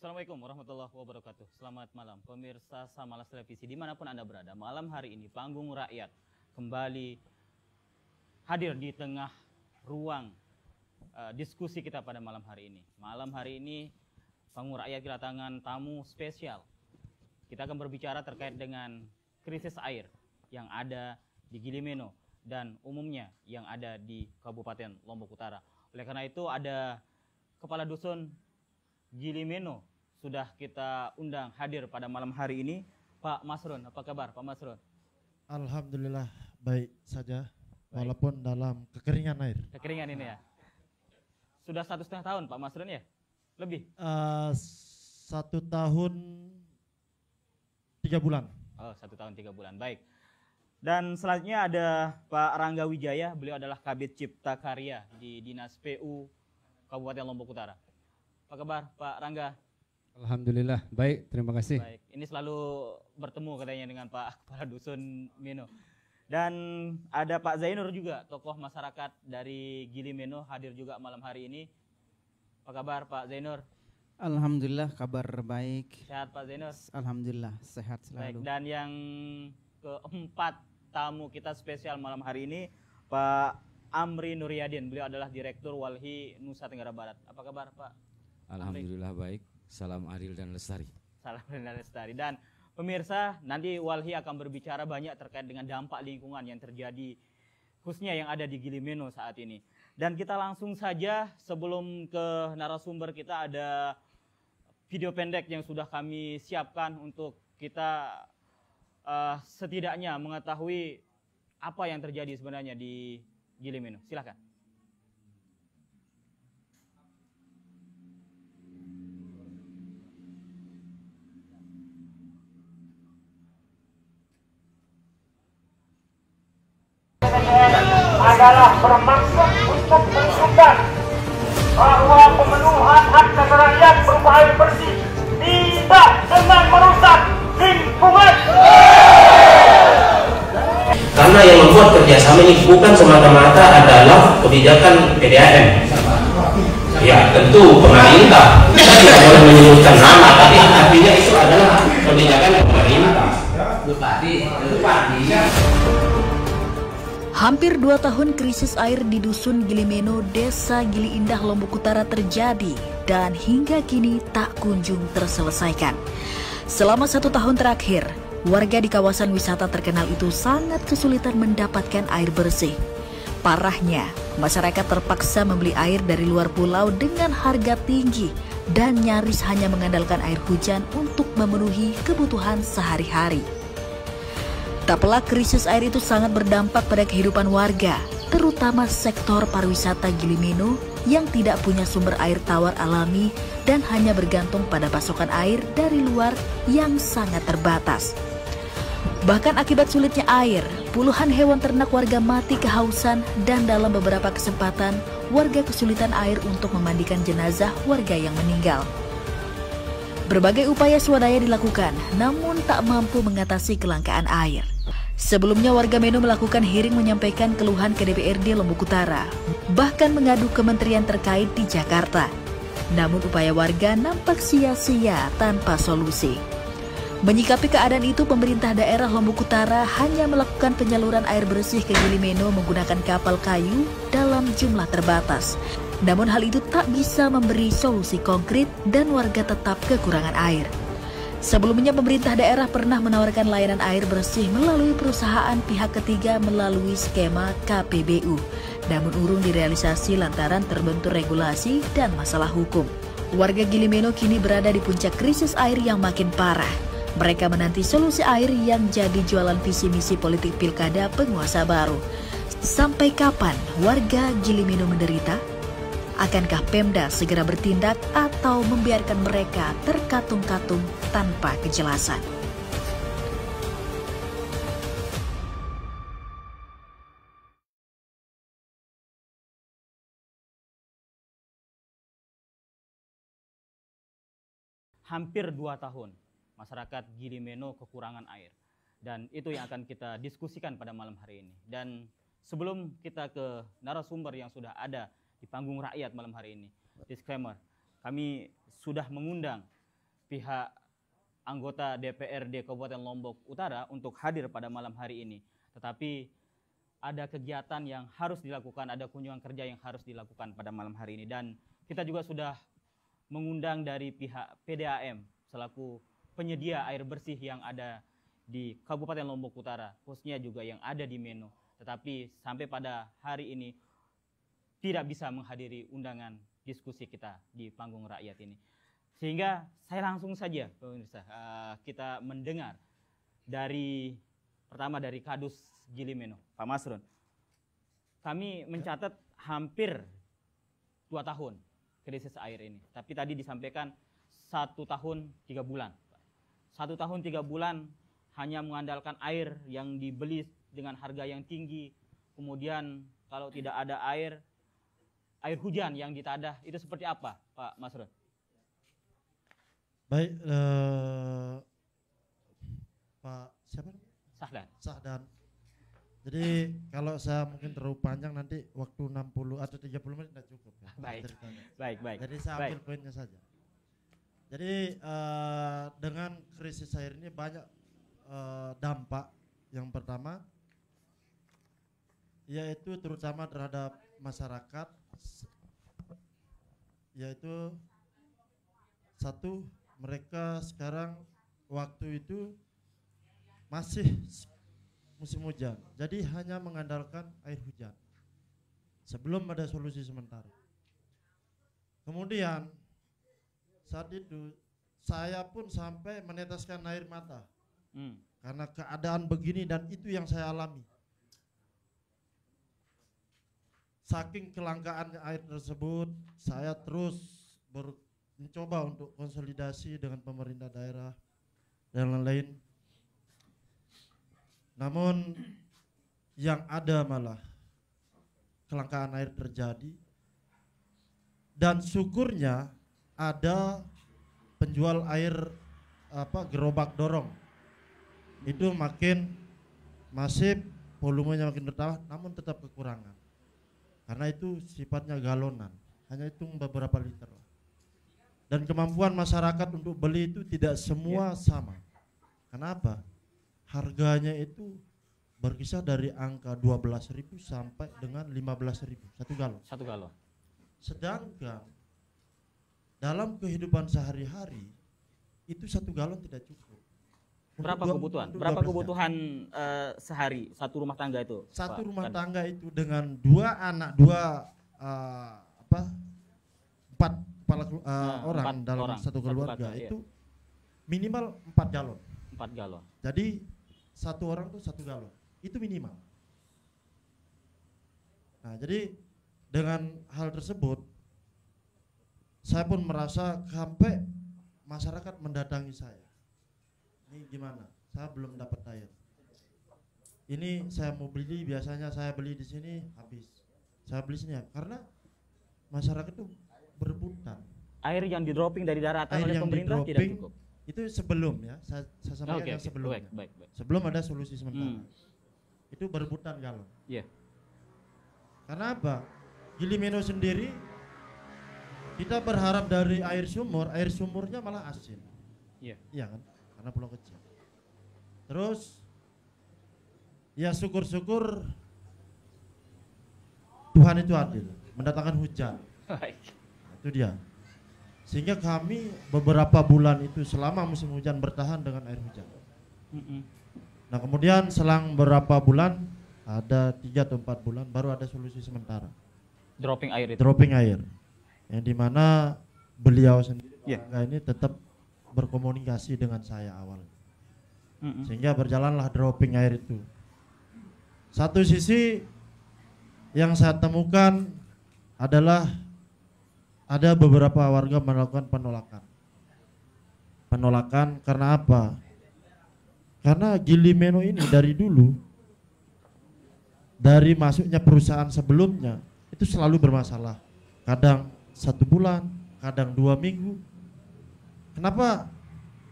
Assalamualaikum warahmatullahi wabarakatuh. Selamat malam pemirsa Samalas Televisi dimanapun Anda berada. Malam hari ini Panggung Rakyat kembali hadir di tengah ruang diskusi kita pada malam hari ini. Malam hari ini Panggung Rakyat kedatangan tamu spesial. Kita akan berbicara terkait dengan krisis air yang ada di Gilimeno dan umumnya yang ada di Kabupaten Lombok Utara. Oleh karena itu ada Kepala Dusun Gilimeno sudah kita undang hadir pada malam hari ini, Pak Masrun. Apa kabar Pak Masrun? Alhamdulillah baik saja, Baik. walaupun dalam kekeringan air. Kekeringan ini ya. Sudah 1,5 tahun Pak Masrun ya? Lebih? 1 tahun 3 bulan. Oh, 1 tahun 3 bulan. Baik. Dan selanjutnya ada Pak Rangga Wijaya. Beliau adalah Kabid Cipta Karya di Dinas PU Kabupaten Lombok Utara. Apa kabar Pak Rangga? Alhamdulillah, baik, terima kasih. Baik, ini selalu bertemu katanya dengan Pak Kepala Dusun Meno. Dan ada Pak Zainur juga, tokoh masyarakat dari Gilimeno hadir juga malam hari ini. Apa kabar Pak Zainur? Alhamdulillah, kabar baik. Sehat Pak Zainur? Alhamdulillah, sehat Baik, selalu. dan yang keempat tamu kita spesial malam hari ini, Pak Amri Nuryadin. Beliau adalah Direktur Walhi Nusa Tenggara Barat. Apa kabar Pak? Alhamdulillah baik. Salam adil dan lestari. Salam adil dan lestari. Dan pemirsa, nanti Walhi akan berbicara banyak terkait dengan dampak lingkungan yang terjadi khususnya yang ada di Gilimeno saat ini. Dan kita langsung saja sebelum ke narasumber kita ada video pendek yang sudah kami siapkan untuk kita setidaknya mengetahui apa yang terjadi sebenarnya di Gilimeno. Silakan. Adalah bermaksud untuk menunjukkan bahwa pemenuhan hak asasi rakyat berupa air bersih tidak dengan merusak lingkungan. Karena yang membuat kerjasama ini bukan semata-mata adalah kebijakan PDAM. Ya tentu pemerintah, kita tidak boleh menyebutkan nama, tapi artinya itu adalah kebijakan pemerintah. Bupati. Hampir 2 tahun krisis air di Dusun Gilimeno, Desa Gili Indah, Lombok Utara terjadi dan hingga kini tak kunjung terselesaikan. Selama 1 tahun terakhir, warga di kawasan wisata terkenal itu sangat kesulitan mendapatkan air bersih. Parahnya, masyarakat terpaksa membeli air dari luar pulau dengan harga tinggi dan nyaris hanya mengandalkan air hujan untuk memenuhi kebutuhan sehari-hari. Tak pelak krisis air itu sangat berdampak pada kehidupan warga, terutama sektor pariwisata Gilimeno yang tidak punya sumber air tawar alami dan hanya bergantung pada pasokan air dari luar yang sangat terbatas. Bahkan akibat sulitnya air, puluhan hewan ternak warga mati kehausan dan dalam beberapa kesempatan warga kesulitan air untuk memandikan jenazah warga yang meninggal. Berbagai upaya swadaya dilakukan, namun tak mampu mengatasi kelangkaan air. Sebelumnya warga Meno melakukan hearing menyampaikan keluhan ke DPRD Lombok Utara, bahkan mengadu kementerian terkait di Jakarta. Namun upaya warga nampak sia-sia tanpa solusi. Menyikapi keadaan itu, pemerintah daerah Lombok Utara hanya melakukan penyaluran air bersih ke Gilimeno menggunakan kapal kayu dalam jumlah terbatas. Namun hal itu tak bisa memberi solusi konkret dan warga tetap kekurangan air. Sebelumnya pemerintah daerah pernah menawarkan layanan air bersih melalui perusahaan pihak ketiga melalui skema KPBU. Namun urung direalisasi lantaran terbentur regulasi dan masalah hukum. Warga Gilimeno kini berada di puncak krisis air yang makin parah. Mereka menanti solusi air yang jadi jualan visi misi politik pilkada penguasa baru. Sampai kapan warga Gilimeno menderita? Akankah Pemda segera bertindak atau membiarkan mereka terkatung-katung tanpa kejelasan? Hampir 2 tahun masyarakat Gilimeno kekurangan air. Dan itu yang akan kita diskusikan pada malam hari ini. Dan sebelum kita ke narasumber yang sudah ada di Panggung Rakyat malam hari ini, disclaimer, kami sudah mengundang pihak anggota DPRD Kabupaten Lombok Utara untuk hadir pada malam hari ini. Tetapi ada kegiatan yang harus dilakukan, ada kunjungan kerja yang harus dilakukan pada malam hari ini. Dan kita juga sudah mengundang dari pihak PDAM selaku penyedia air bersih yang ada di Kabupaten Lombok Utara, khususnya juga yang ada di Meno. Tetapi sampai pada hari ini tidak bisa menghadiri undangan diskusi kita di panggung rakyat ini. Sehingga saya langsung saja, pemirsa, kita mendengar pertama dari Kadus Gili Meno, Pak Masrun. Kami mencatat hampir 2 tahun krisis air ini. Tapi tadi disampaikan 1 tahun 3 bulan. 1 tahun 3 bulan hanya mengandalkan air yang dibeli dengan harga yang tinggi. Kemudian kalau tidak ada air hujan yang ditadah, itu seperti apa, Pak Masrun? Baik, Pak siapa? Sahdan. Jadi kalau saya mungkin terlalu panjang nanti waktu 60 atau 30 menit tidak cukup. Ya, Baik. Jadi saya ambil poinnya saja. Jadi dengan krisis air ini banyak dampak. Yang pertama yaitu terutama terhadap masyarakat, yaitu satu, mereka sekarang waktu itu masih musim hujan, jadi hanya mengandalkan air hujan sebelum ada solusi sementara. Kemudian saat itu saya pun sampai meneteskan air mata karena keadaan begini, dan itu yang saya alami. Saking kelangkaan air tersebut, saya terus mencoba untuk konsolidasi dengan pemerintah daerah dan lain-lain. Namun yang ada malah kelangkaan air terjadi, dan syukurnya ada penjual air gerobak dorong. Itu makin masif, volumenya makin bertambah, namun tetap kekurangan. Karena itu sifatnya galonan, hanya itu beberapa liter. Dan kemampuan masyarakat untuk beli itu tidak semua sama. Kenapa? Harganya itu berkisar dari angka 12.000 sampai dengan 15.000 1 galon. 1 galon. Sedangkan dalam kehidupan sehari-hari itu 1 galon tidak cukup. Berapa kebutuhan? Berapa kebutuhan sehari satu rumah tangga itu? Satu Pak rumah Kadus? tangga itu dengan 2 anak, 4 orang dalam satu keluarga itu minimal 4 galon. 4 galon. Jadi 1 orang tuh 1 galon. Itu minimal. Nah, jadi dengan hal tersebut saya pun merasa sampai masyarakat mendatangi saya. Ini gimana? Saya belum dapat air. Ini saya mau beli, biasanya saya beli di sini habis. Saya beli sini karena masyarakat itu berebutan. Air yang di dropping dari daratan oleh pemerintah tidak cukup. Itu sebelum ya, saya sampaikan yang sebelumnya. Baik. Sebelum ada solusi sementara. Itu berebutan galon. Iya. Karena apa? Gili Meno sendiri kita berharap dari air sumurnya malah asin. Iya. Iya kan? Karena pulau kecil. Terus ya syukur-syukur Tuhan itu adil, mendatangkan hujan. Baik. Itu dia. Sehingga kami beberapa bulan itu selama musim hujan bertahan dengan air hujan. Nah, kemudian selang beberapa bulan, ada 3 atau 4 bulan baru ada solusi sementara. Dropping air itu. Dropping air. Yang dimana beliau sendiri ini tetap berkomunikasi dengan saya awal. Sehingga berjalanlah dropping air itu. Satu sisi yang saya temukan adalah ada beberapa warga melakukan penolakan. Penolakan karena apa? Karena Gili Meno ini dari dulu, dari masuknya perusahaan sebelumnya itu selalu bermasalah. Kadang 1 bulan, kadang 2 minggu. Kenapa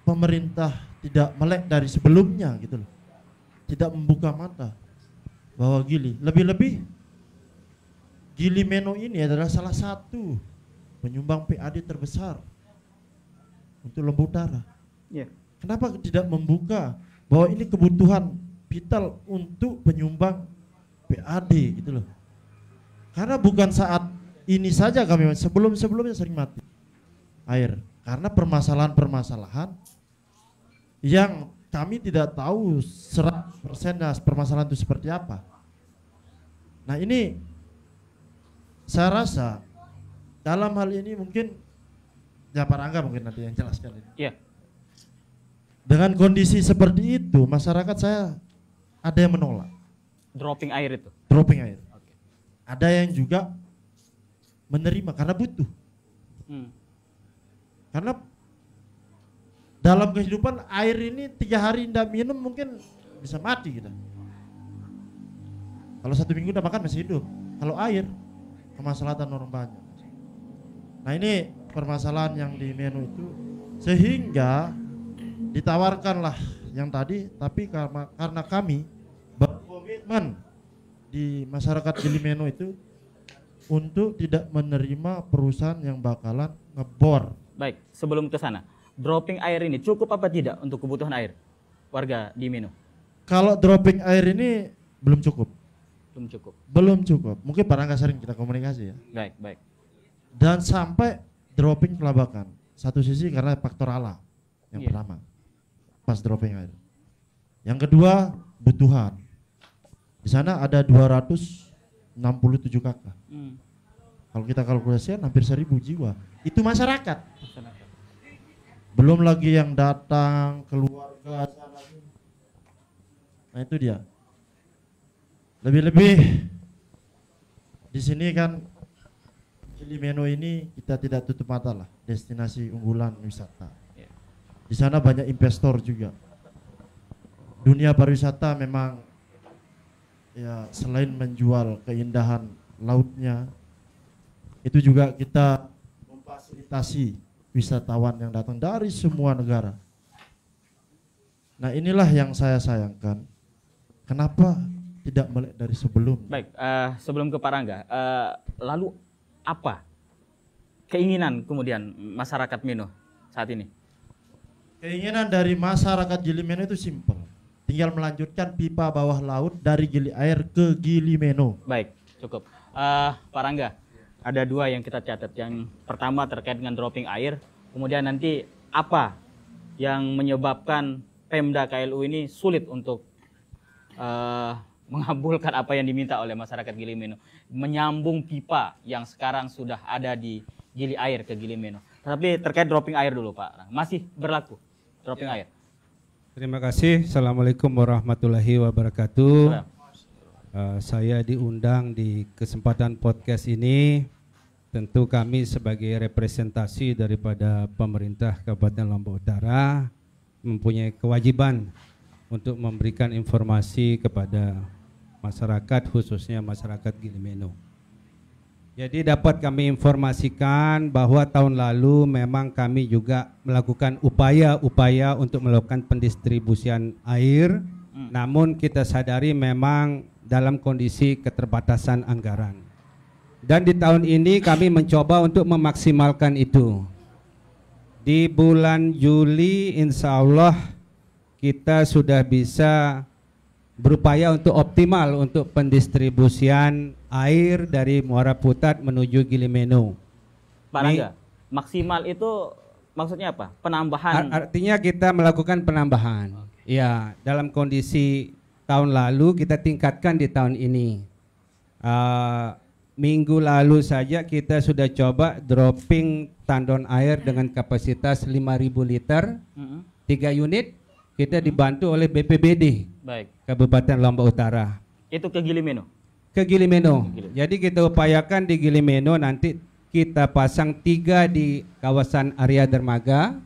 pemerintah tidak melek dari sebelumnya gitu loh? Tidak membuka mata bahwa Gili, lebih-lebih Gili Meno ini adalah salah satu penyumbang PAD terbesar untuk Lombok Utara. Iya. Kenapa tidak membuka bahwa ini kebutuhan vital untuk penyumbang PAD gitu loh. Karena bukan saat ini saja kami, sebelumnya sering mati air karena permasalahan-permasalahan yang kami tidak tahu 100% permasalahan itu seperti apa. Nah ini saya rasa dalam hal ini mungkin ya Pak Rangga mungkin nanti yang jelaskan ini. Iya. Dengan kondisi seperti itu masyarakat saya ada yang menolak Dropping air itu. dropping air. Oke. Ada yang juga menerima karena butuh. Karena dalam kehidupan air ini 3 hari tidak minum mungkin bisa mati kita. Kalau 1 minggu udah makan masih hidup. Kalau air kemaslahatan orang banyak. Nah ini permasalahan yang di menu itu sehingga ditawarkanlah yang tadi, tapi karena kami berkomitmen di masyarakat Gilimeno itu untuk tidak menerima perusahaan yang bakalan ngebor. Baik, sebelum ke sana, dropping air ini cukup apa tidak untuk kebutuhan air warga di Mino? Kalau dropping air ini belum cukup. Belum cukup. Mungkin Pak Rangga sering kita komunikasi ya. Baik. Dan sampai dropping pelabakan. Satu sisi karena faktor alam yang Iya. pertama. Pas dropping air. Yang kedua, kebutuhan. Di sana ada 267 kakak. Kalau kita kalkulasikan hampir 1000 jiwa. Itu masyarakat. Belum lagi yang datang keluarga sana. Nah itu dia. Lebih-lebih di sini kan Gilimeno ini kita tidak tutup mata lah, destinasi unggulan wisata. Di sana banyak investor juga. Dunia pariwisata memang ya selain menjual keindahan lautnya, itu juga kita memfasilitasi wisatawan yang datang dari semua negara. Nah inilah yang saya sayangkan. Kenapa tidak melek dari sebelum? Baik, sebelum ke Pak Rangga, lalu apa keinginan kemudian masyarakat Mino saat ini? Keinginan dari masyarakat Gilimeno itu simpel. Tinggal melanjutkan pipa bawah laut dari Gili Air ke Gilimeno. Baik, cukup. Pak Rangga, ada 2 yang kita catat. Yang pertama terkait dengan dropping air. Kemudian nanti apa yang menyebabkan Pemda KLU ini sulit untuk mengabulkan apa yang diminta oleh masyarakat Gilimeno. Menyambung pipa yang sekarang sudah ada di Gili Air ke Gilimeno. Tapi terkait dropping air dulu Pak. Masih berlaku dropping air. Terima kasih. Assalamualaikum warahmatullahi wabarakatuh. Saya diundang di kesempatan podcast ini. Tentu kami sebagai representasi daripada pemerintah Kabupaten Lombok Utara mempunyai kewajiban untuk memberikan informasi kepada masyarakat, khususnya masyarakat Gilimeno. Jadi dapat kami informasikan bahwa tahun lalu memang kami juga melakukan upaya-upaya untuk melakukan pendistribusian air. Namun kita sadari memang dalam kondisi keterbatasan anggaran. Dan di tahun ini kami mencoba untuk memaksimalkan itu. Di bulan Juli insya Allah kita sudah bisa berupaya untuk optimal untuk pendistribusian air dari Muara Putat menuju Gilimeno. Pak Rangga, maksimal itu maksudnya apa? Penambahan? Artinya kita melakukan penambahan. Ya, dalam kondisi tahun lalu kita tingkatkan di tahun ini. Minggu lalu saja kita sudah coba dropping tandon air dengan kapasitas 5.000 liter, 3 unit. Kita dibantu oleh BPBD. Baik. Kabupaten Lombok Utara. Itu ke Gilimeno? Ke Gilimeno. Jadi kita upayakan di Gilimeno nanti kita pasang 3 di kawasan area dermaga.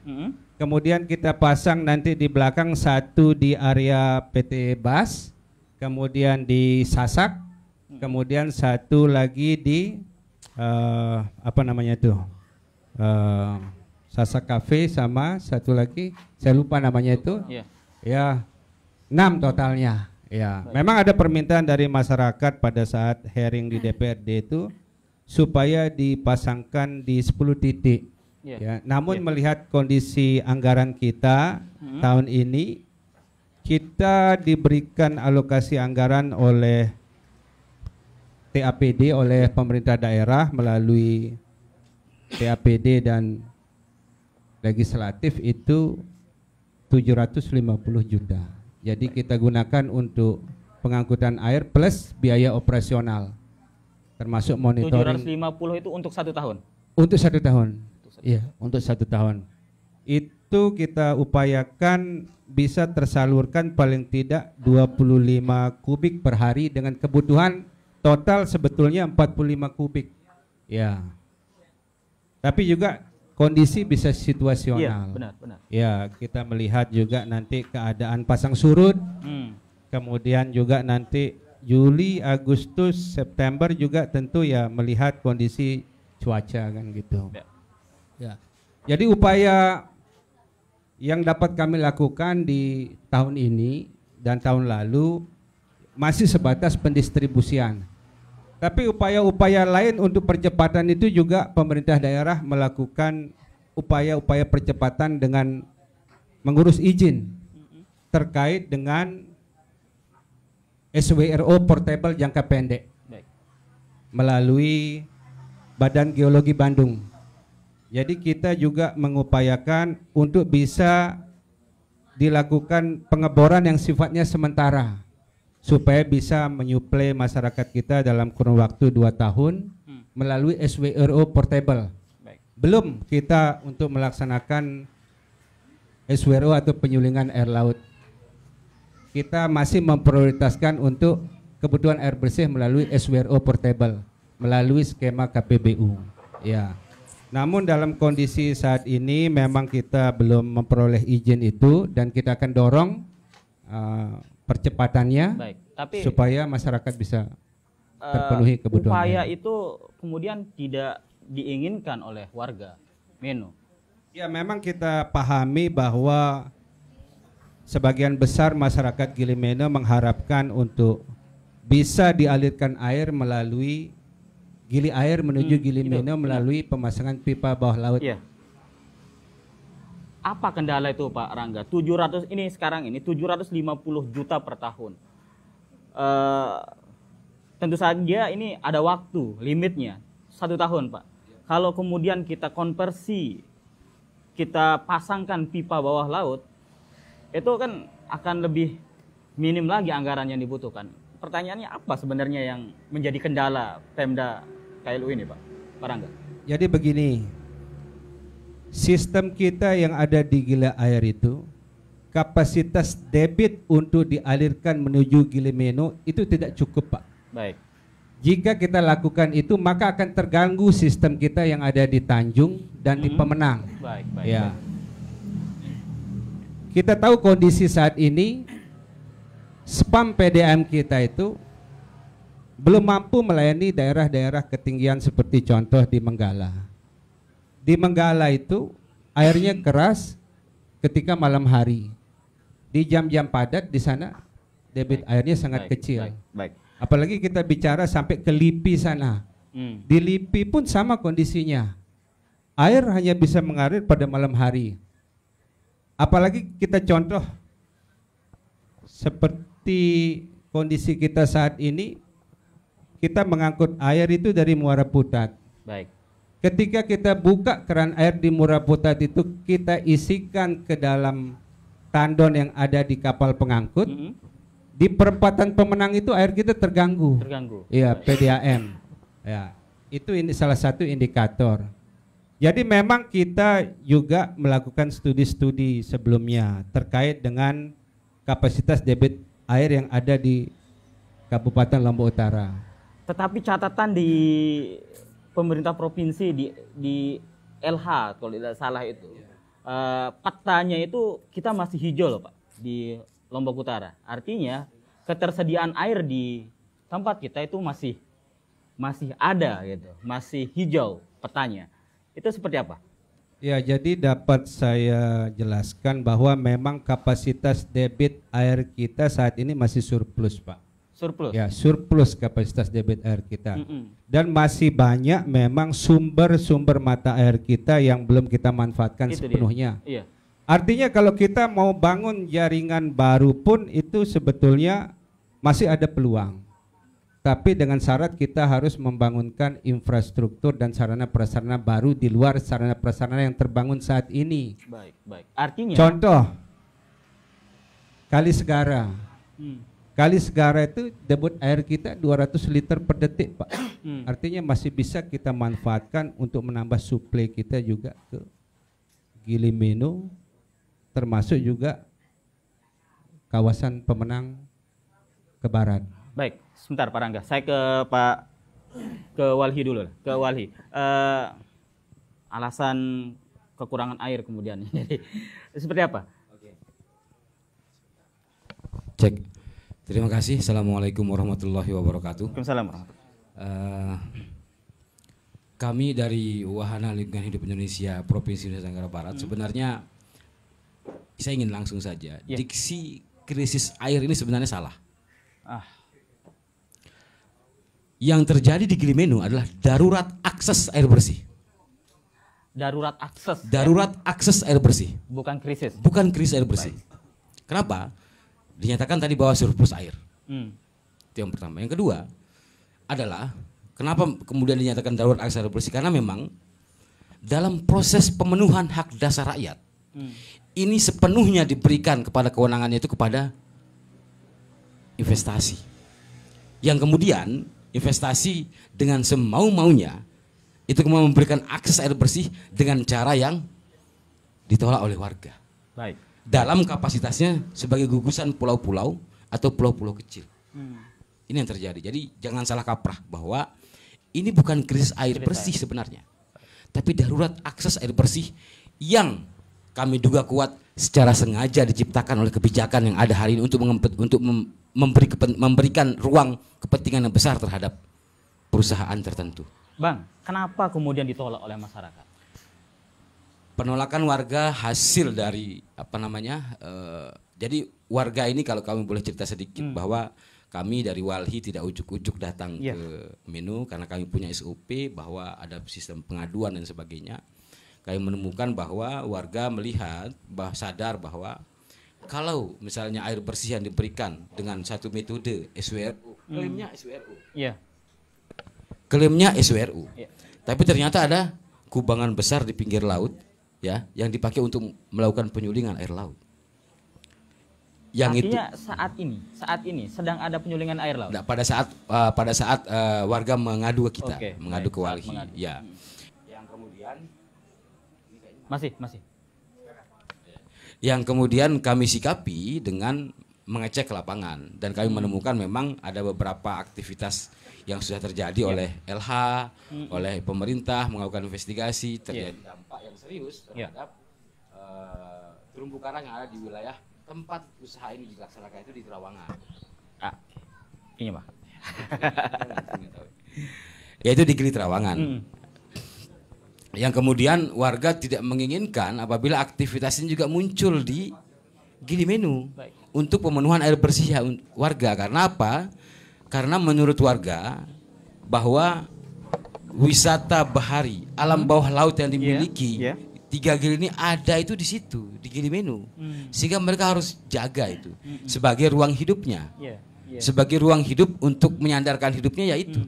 Kemudian kita pasang nanti di belakang 1 di area PT Bas. Kemudian di Sasak. Kemudian 1 lagi di apa namanya itu? Sasak Cafe sama 1 lagi saya lupa namanya itu. Ya 6 totalnya. Ya, memang ada permintaan dari masyarakat pada saat hearing di DPRD itu supaya dipasangkan di 10 titik. Ya, namun melihat kondisi anggaran kita tahun ini, kita diberikan alokasi anggaran oleh TAPD oleh pemerintah daerah melalui TAPD dan legislatif itu 750 juta. Jadi kita gunakan untuk pengangkutan air plus biaya operasional, termasuk monitoring. 750 itu untuk 1 tahun? Untuk 1 tahun. Iya, untuk 1 tahun. Itu kita upayakan bisa tersalurkan paling tidak 25 kubik per hari dengan kebutuhan total sebetulnya 45 kubik. Ya. Tapi juga kondisi bisa situasional. Iya, benar. Ya, kita melihat juga nanti keadaan pasang surut. Kemudian juga nanti Juli, Agustus, September juga tentu ya melihat kondisi cuaca kan gitu. Ya. Jadi upaya yang dapat kami lakukan di tahun ini dan tahun lalu masih sebatas pendistribusian. Tapi upaya-upaya lain untuk percepatan itu juga pemerintah daerah melakukan upaya-upaya percepatan dengan mengurus izin terkait dengan SWRO portable jangka pendek melalui Badan Geologi Bandung. Jadi kita juga mengupayakan untuk bisa dilakukan pengeboran yang sifatnya sementara supaya bisa menyuplai masyarakat kita dalam kurun waktu 2 tahun melalui SWRO portable. Belum kita untuk melaksanakan SWRO atau penyulingan air laut. Kita masih memprioritaskan untuk kebutuhan air bersih melalui SWRO portable, melalui skema KPBU. Ya. Namun dalam kondisi saat ini memang kita belum memperoleh izin itu dan kita akan dorong percepatannya supaya masyarakat bisa terpenuhi kebutuhan. Upaya itu kemudian tidak diinginkan oleh warga Meno. Ya, memang kita pahami bahwa sebagian besar masyarakat Gili Meno mengharapkan untuk bisa dialirkan air melalui Gili Air menuju Gili Meno melalui pemasangan pipa bawah laut. Iya. Apa kendala itu Pak Rangga? 700 ini sekarang ini 750 juta per tahun. Tentu saja ini ada waktu limitnya 1 tahun Pak. Kalau kemudian kita konversi, kita pasangkan pipa bawah laut, itu kan akan lebih minim lagi anggaran yang dibutuhkan. Pertanyaannya apa sebenarnya yang menjadi kendala Pemda KLU ini Pak Rangga? Jadi begini, sistem kita yang ada di Gili Air itu, kapasitas debit untuk dialirkan menuju Gili Meno itu tidak cukup Pak. Baik. Jika kita lakukan itu maka akan terganggu sistem kita yang ada di Tanjung dan di Pemenang. Baik. Ya. Kita tahu kondisi saat ini spam PDAM kita itu belum mampu melayani daerah-daerah ketinggian seperti contoh di Menggala. Di Menggala itu airnya keras ketika malam hari. Di jam-jam padat di sana debit airnya sangat kecil. Baik. Apalagi kita bicara sampai ke Lipi sana. Di Lipi pun sama kondisinya. Air hanya bisa mengalir pada malam hari. Apalagi kita contoh seperti kondisi kita saat ini, kita mengangkut air itu dari Muara Putat. Baik. Ketika kita buka keran air di Muara Putat itu, kita isikan ke dalam tandon yang ada di kapal pengangkut. Di perempatan Pemenang itu air kita terganggu. Iya, PDAM. Ya, itu ini salah satu indikator. Jadi memang kita juga melakukan studi-studi sebelumnya terkait dengan kapasitas debit air yang ada di Kabupaten Lombok Utara. Tetapi catatan di pemerintah provinsi di LH kalau tidak salah itu, petanya itu kita masih hijau loh Pak di Lombok Utara. Artinya ketersediaan air di tempat kita itu masih ada gitu, masih hijau petanya. Itu seperti apa? Ya, jadi dapat saya jelaskan bahwa memang kapasitas debit air kita saat ini masih surplus, Pak. Surplus. Ya, surplus kapasitas debit air kita. Mm-mm. Dan masih banyak memang sumber-sumber mata air kita yang belum kita manfaatkan Itu dia. sepenuhnya. Iya. Artinya kalau kita mau bangun jaringan baru pun itu sebetulnya masih ada peluang. Tapi dengan syarat kita harus membangunkan infrastruktur dan sarana prasarana baru di luar sarana prasarana yang terbangun saat ini. Baik, baik. Artinya Contoh, Kali Segara. Hmm. Kali Segara itu debit air kita 200 liter per detik, Pak. Hmm. Artinya masih bisa kita manfaatkan untuk menambah suplai kita juga ke Gilimenu, termasuk juga kawasan pemenang ke barat. Baik, sebentar Pak Rangga. Saya ke Walhi dulu. Ke Walhi. Alasan kekurangan air kemudian. Jadi seperti apa? Cek. Terima kasih. Assalamualaikum warahmatullahi wabarakatuh. Waalaikumsalam. Kami dari Wahana Lingkungan Hidup Indonesia Provinsi Nusa Tenggara Barat sebenarnya saya ingin langsung saja. Ya. Diksi krisis air ini sebenarnya salah. Yang terjadi di Gilimenu adalah darurat akses air bersih. Darurat akses. Darurat akses air bersih. Bukan krisis. Bukan krisis air bersih. Kenapa? Dinyatakan tadi bahwa surplus air. Itu yang pertama. Yang kedua adalah kenapa kemudian dinyatakan darurat akses air bersih? Karena memang dalam proses pemenuhan hak dasar rakyat ini sepenuhnya diberikan kepada kewenangannya itu kepada investasi. Yang kemudian investasi dengan semau-maunya itu kemudian memberikan akses air bersih dengan cara yang ditolak oleh warga. Baik. Dalam kapasitasnya sebagai gugusan pulau-pulau atau pulau-pulau kecil. Ini yang terjadi. Jadi jangan salah kaprah bahwa ini bukan krisis air bersih sebenarnya. Tapi darurat akses air bersih yang kami duga kuat secara sengaja diciptakan oleh kebijakan yang ada hari ini untuk memberikan ruang kepentingan yang besar terhadap perusahaan tertentu. Bang, kenapa kemudian ditolak oleh masyarakat? Penolakan warga hasil dari jadi warga ini kalau kami boleh cerita sedikit bahwa kami dari Walhi tidak ujuk-ujuk datang ke Menu karena kami punya SOP bahwa ada sistem pengaduan dan sebagainya. Kami menemukan bahwa warga melihat sadar bahwa kalau misalnya air bersih yang diberikan dengan satu metode SWRU, klaimnya SWRU. Iya. Klaimnya SWRU. Tapi ternyata ada kubangan besar di pinggir laut ya yang dipakai untuk melakukan penyulingan air laut. Yang artinya saat ini sedang ada penyulingan air laut. Nah, pada saat warga mengadu ke kita, mengadu ke Walhi. Ya. Yang kemudian masih. Yang kemudian kami sikapi dengan mengecek lapangan dan kami menemukan memang ada beberapa aktivitas yang sudah terjadi oleh LH, oleh pemerintah melakukan investigasi, terjadi dampak yang serius terhadap terumbu karang yang ada di wilayah tempat usaha ini dilaksanakan itu di Terawangan. Ini Pak. Yaitu di Gili Terawangan. Yang kemudian warga tidak menginginkan apabila aktivitas ini juga muncul di Gilimenu untuk pemenuhan air bersih warga. Karena apa? Karena menurut warga bahwa wisata bahari alam bawah laut yang dimiliki 3 Gili ini ada itu di situ di Gilimenu, sehingga mereka harus jaga itu sebagai ruang hidupnya, sebagai ruang hidup untuk menyandarkan hidupnya yaitu.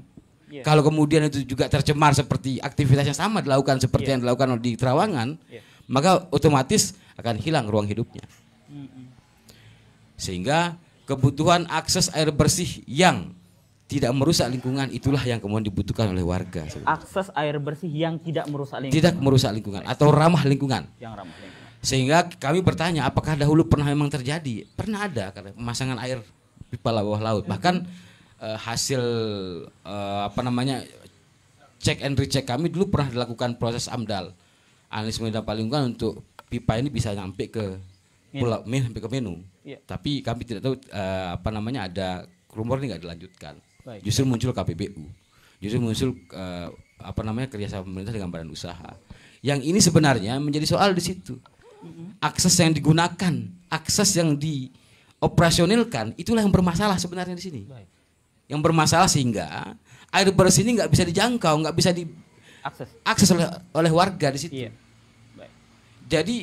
Kalau kemudian itu juga tercemar seperti aktivitas yang sama dilakukan seperti yang dilakukan di Terawangan, maka otomatis akan hilang ruang hidupnya. Sehingga kebutuhan akses air bersih yang tidak merusak lingkungan itulah yang kemudian dibutuhkan oleh warga. Akses air bersih yang tidak merusak lingkungan. Tidak merusak lingkungan atau ramah lingkungan. Yang ramah lingkungan. Sehingga kami bertanya apakah dahulu pernah memang terjadi? Pernah ada karena pemasangan air pipa bawah laut. Bahkan hasil cek and recheck kami dulu pernah dilakukan proses AMDAL, analisis dampak lingkungan untuk pipa ini bisa sampai ke Pulau sampai ke Menu. Tapi kami tidak tahu ada rumor ini nggak dilanjutkan. Justru muncul KPBU, justru muncul kerjasama pemerintah dengan badan usaha. Yang ini sebenarnya menjadi soal di situ. Akses yang digunakan, akses yang dioperasionalkan itulah yang bermasalah sebenarnya di sini. yang bermasalah sehingga air bersih ini nggak bisa dijangkau, nggak bisa diakses oleh warga di situ. Iya. Baik. Jadi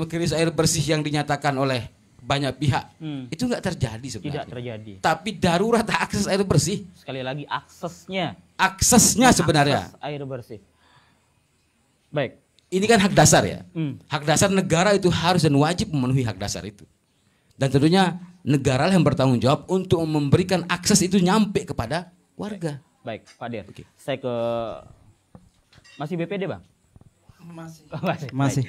krisis air bersih yang dinyatakan oleh banyak pihak itu nggak terjadi sebenarnya. Tidak terjadi. Tapi darurat akses air bersih. Sekali lagi aksesnya Sebenarnya. Akses air bersih. Baik. Ini kan hak dasar ya. Hak dasar negara itu harus dan wajib memenuhi hak dasar itu. Dan tentunya negara yang bertanggung jawab untuk memberikan akses itu nyampe kepada warga. Baik, Pak Der. Saya ke masih BPD, Bang? Masih.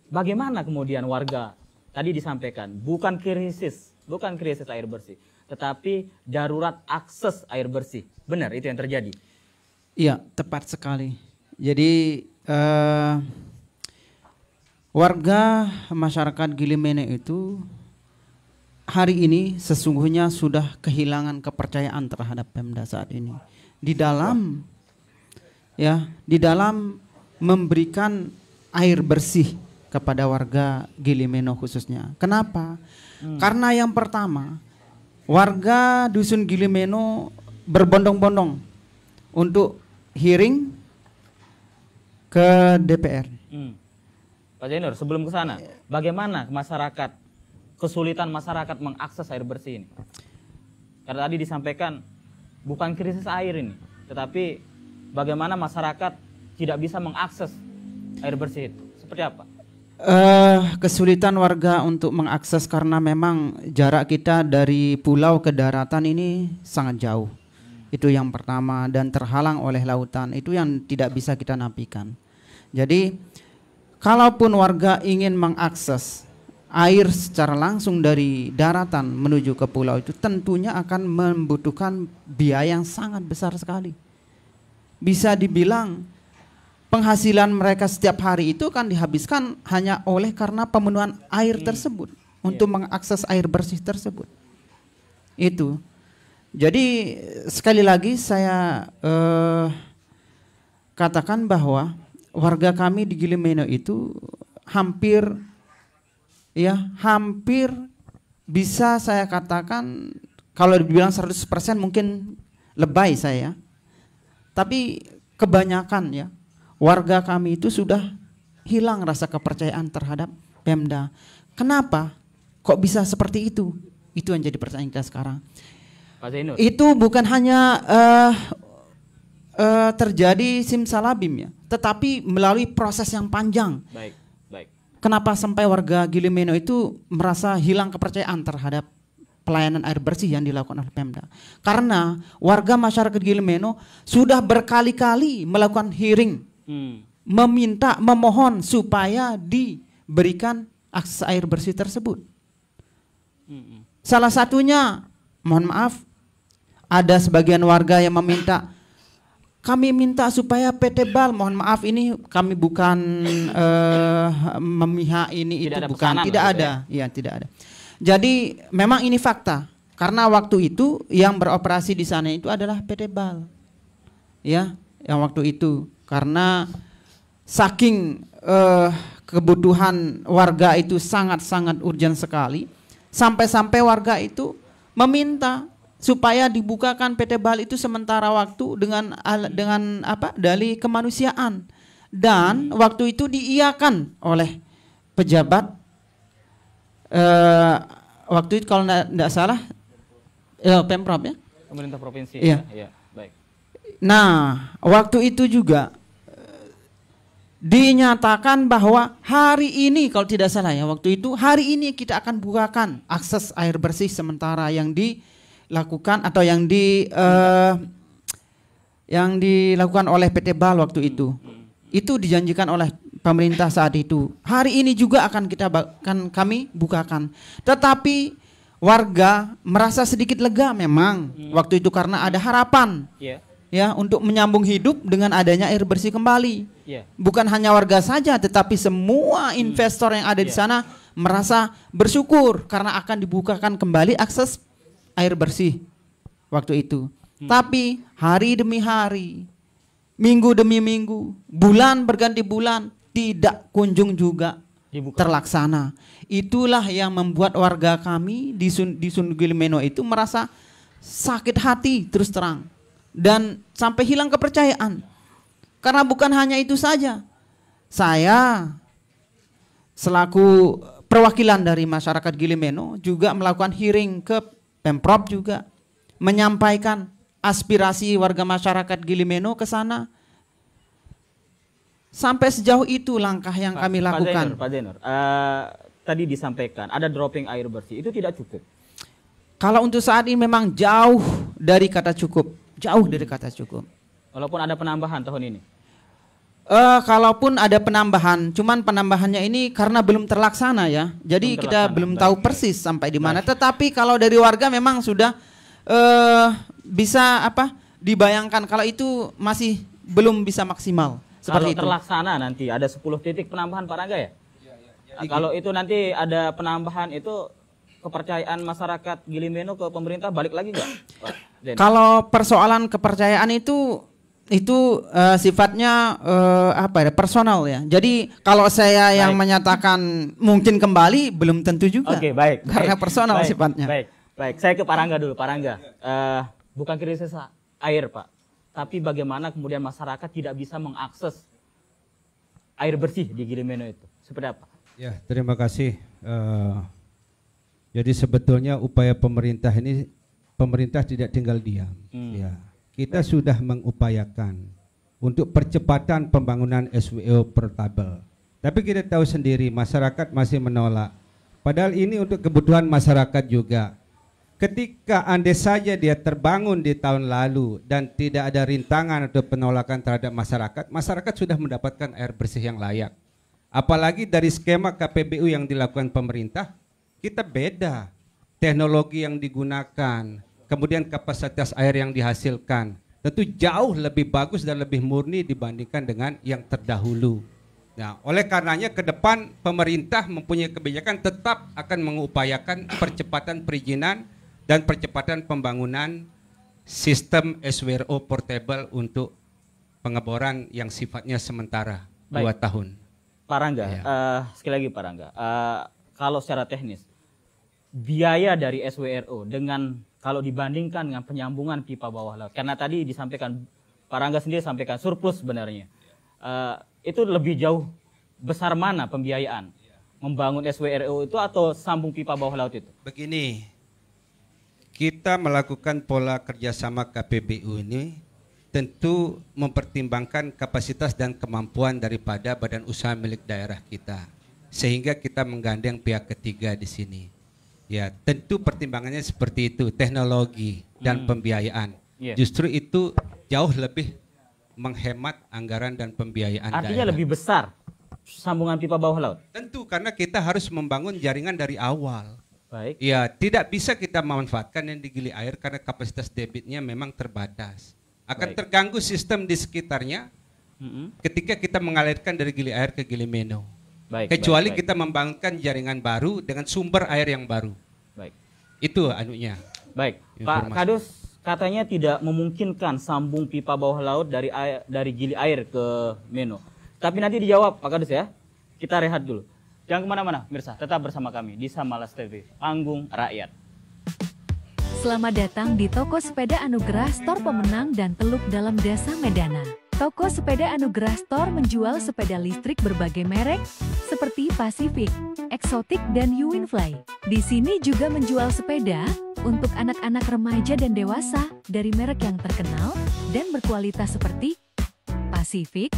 Bagaimana kemudian warga tadi disampaikan bukan krisis air bersih, tetapi darurat akses air bersih. Benar itu yang terjadi? Iya, tepat sekali. Jadi warga masyarakat Gilimene itu hari ini sesungguhnya sudah kehilangan kepercayaan terhadap Pemda saat ini. Di dalam memberikan air bersih kepada warga Gilimeno khususnya. Kenapa? Karena yang pertama, warga dusun Gilimeno berbondong-bondong untuk hearing ke DPR. Pak Zainur, sebelum ke sana, bagaimana kesulitan masyarakat mengakses air bersih ini? Karena tadi disampaikan bukan krisis air ini, tetapi bagaimana masyarakat tidak bisa mengakses air bersih itu? Seperti apa? Kesulitan warga untuk mengakses karena memang jarak kita dari pulau ke daratan ini sangat jauh. Itu yang pertama, dan terhalang oleh lautan. Itu yang tidak bisa kita nafikan. Jadi kalaupun warga ingin mengakses air secara langsung dari daratan menuju ke pulau itu tentunya akan membutuhkan biaya yang sangat besar sekali. Bisa dibilang penghasilan mereka setiap hari itu kan dihabiskan hanya oleh karena pemenuhan air tersebut untuk mengakses air bersih tersebut. Itu. Jadi sekali lagi saya katakan bahwa warga kami di Gilimeno itu hampir bisa saya katakan, kalau dibilang 100% mungkin lebay saya. Tapi kebanyakan ya warga kami itu sudah hilang rasa kepercayaan terhadap Pemda. Kenapa? Kok bisa seperti itu? Itu yang jadi pertanyaan kita sekarang. Pak Zainur. Itu bukan hanya terjadi simsalabim ya, tetapi melalui proses yang panjang. Baik. Kenapa sampai warga Gilimeno itu merasa hilang kepercayaan terhadap pelayanan air bersih yang dilakukan oleh Pemda? Karena warga masyarakat Gilimeno sudah berkali-kali melakukan hearing, memohon supaya diberikan akses air bersih tersebut. Salah satunya, mohon maaf, ada sebagian warga yang kami minta supaya PT BAL, mohon maaf ini kami bukan memihak ini tidak itu bukan, tidak ada, ya tidak ada. Jadi memang ini fakta, karena waktu itu yang beroperasi di sana itu adalah PT BAL, ya, yang waktu itu karena saking kebutuhan warga itu sangat-sangat urgent sekali, sampai-sampai warga itu meminta supaya dibukakan PT BAL itu sementara waktu dengan dalih kemanusiaan, dan waktu itu diiyakan oleh pejabat waktu itu kalau tidak salah Pemprov ya, pemerintah provinsi. Iya. Ya, baik. Nah waktu itu juga dinyatakan bahwa hari ini kalau tidak salah ya, waktu itu hari ini kita akan bukakan akses air bersih sementara yang dilakukan atau yang dilakukan oleh PT BAL waktu itu. Itu dijanjikan oleh pemerintah saat itu. Hari ini juga akan kami bukakan. Tetapi warga merasa sedikit lega memang waktu itu karena ada harapan. Ya, untuk menyambung hidup dengan adanya air bersih kembali. Bukan hanya warga saja, tetapi semua investor yang ada di sana merasa bersyukur karena akan dibukakan kembali akses air bersih waktu itu. Tapi hari demi hari, minggu demi minggu, bulan berganti bulan, tidak kunjung juga terlaksana. Itulah yang membuat warga kami di Dusun Gilimeno itu merasa sakit hati terus terang. Dan sampai hilang kepercayaan. Karena bukan hanya itu saja. Saya selaku perwakilan dari masyarakat Gilimeno juga melakukan hearing ke Pemprov juga. Menyampaikan aspirasi warga masyarakat Gilimeno ke sana. Sampai sejauh itu langkah yang kami lakukan. Pak Zainur, tadi disampaikan ada dropping air bersih, itu tidak cukup. Kalau untuk saat ini memang jauh dari kata cukup, jauh dari kata cukup. Walaupun ada penambahan tahun ini. Kalaupun ada penambahan, cuman penambahannya ini karena belum terlaksana ya. Jadi kita belum tahu persis sampai di mana. Tetapi kalau dari warga memang sudah bisa dibayangkan kalau itu masih belum bisa maksimal. Kalau terlaksana nanti ada 10 titik penambahan Pak Rangga ya? Kalau itu nanti ada penambahan itu kepercayaan masyarakat Gilimeno ke pemerintah balik lagi nggak? Kalau persoalan kepercayaan itu sifatnya personal ya. Jadi kalau saya yang menyatakan mungkin kembali belum tentu juga. Oke, baik. Karena personal sifatnya. Baik. Saya ke Pak Rangga dulu. Pak Rangga, bukan krisis air Pak, tapi bagaimana kemudian masyarakat tidak bisa mengakses air bersih di Gilimeno itu? Seperti apa? Ya, terima kasih. Jadi sebetulnya upaya pemerintah ini, pemerintah tidak tinggal diam. Ya, kita sudah mengupayakan untuk percepatan pembangunan SWO portable. Tapi kita tahu sendiri masyarakat masih menolak. Padahal ini untuk kebutuhan masyarakat juga. Ketika andai saja dia terbangun di tahun lalu dan tidak ada rintangan atau penolakan terhadap masyarakat, masyarakat sudah mendapatkan air bersih yang layak. Apalagi dari skema KPBU yang dilakukan pemerintah, kita beda teknologi yang digunakan, kemudian kapasitas air yang dihasilkan, tentu jauh lebih bagus dan lebih murni dibandingkan dengan yang terdahulu. Nah, oleh karenanya ke depan pemerintah mempunyai kebijakan tetap akan mengupayakan percepatan perizinan dan percepatan pembangunan sistem SWRO portable untuk pengeboran yang sifatnya sementara 2 tahun. Pak Rangga, sekali lagi Pak Rangga, kalau secara teknis biaya dari SWRO dengan kalau dibandingkan dengan penyambungan pipa bawah laut, karena tadi disampaikan Pak Rangga sendiri sampaikan surplus sebenarnya, itu lebih jauh besar mana pembiayaan membangun SWRO itu atau sambung pipa bawah laut itu? Begini, kita melakukan pola kerjasama KPBU ini tentu mempertimbangkan kapasitas dan kemampuan daripada badan usaha milik daerah kita, sehingga kita menggandeng pihak ketiga di sini. Ya, tentu pertimbangannya seperti itu, teknologi dan pembiayaan. Justru itu jauh lebih menghemat anggaran dan pembiayaan. Artinya daerah lebih besar sambungan pipa bawah laut. Tentu karena kita harus membangun jaringan dari awal. Baik. Ya, tidak bisa kita memanfaatkan yang di Gili Air karena kapasitas debitnya memang terbatas. Akan terganggu sistem di sekitarnya ketika kita mengalirkan dari Gili Air ke Gilimeno. Kecuali kita membangunkan jaringan baru dengan sumber air yang baru. Baik. Itu anunya. Baik. Pak Kadus katanya tidak memungkinkan sambung pipa bawah laut dari Gili Air ke Meno. Tapi nanti dijawab Pak Kadus ya. Kita rehat dulu. Jangan kemana-mana, pemirsa. Tetap bersama kami di Samalas TV, Panggung Rakyat. Selamat datang di Toko Sepeda Anugerah Store Pemenang dan Teluk dalam Desa Medana. Toko Sepeda Anugerah Store menjual sepeda listrik berbagai merek seperti Pacific, Exotic, dan Uwinfly. Di sini juga menjual sepeda untuk anak-anak remaja dan dewasa dari merek yang terkenal dan berkualitas seperti Pacific,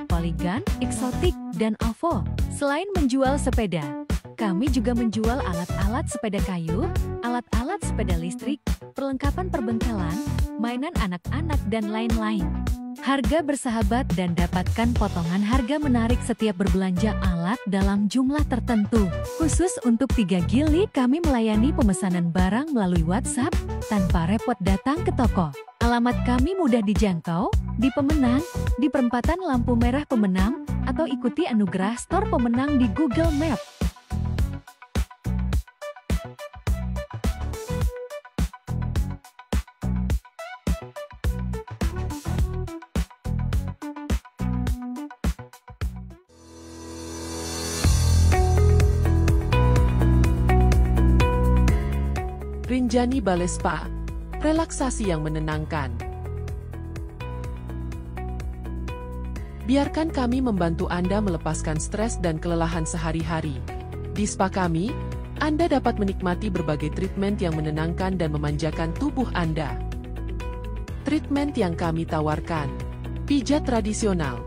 Polygon, Exotic, dan Ovo. Selain menjual sepeda, kami juga menjual alat-alat sepeda kayu, alat-alat sepeda listrik, perlengkapan perbengkelan, mainan anak-anak, dan lain-lain. Harga bersahabat dan dapatkan potongan harga menarik setiap berbelanja alat dalam jumlah tertentu. Khusus untuk 3 Gili, kami melayani pemesanan barang melalui WhatsApp tanpa repot datang ke toko. Alamat kami mudah dijangkau, di Pemenang, di perempatan lampu merah Pemenang, atau ikuti Anugerah Store Pemenang di Google Map. Rinjani Balai Spa, relaksasi yang menenangkan. Biarkan kami membantu Anda melepaskan stres dan kelelahan sehari-hari. Di spa kami, Anda dapat menikmati berbagai treatment yang menenangkan dan memanjakan tubuh Anda. Treatment yang kami tawarkan: pijat tradisional.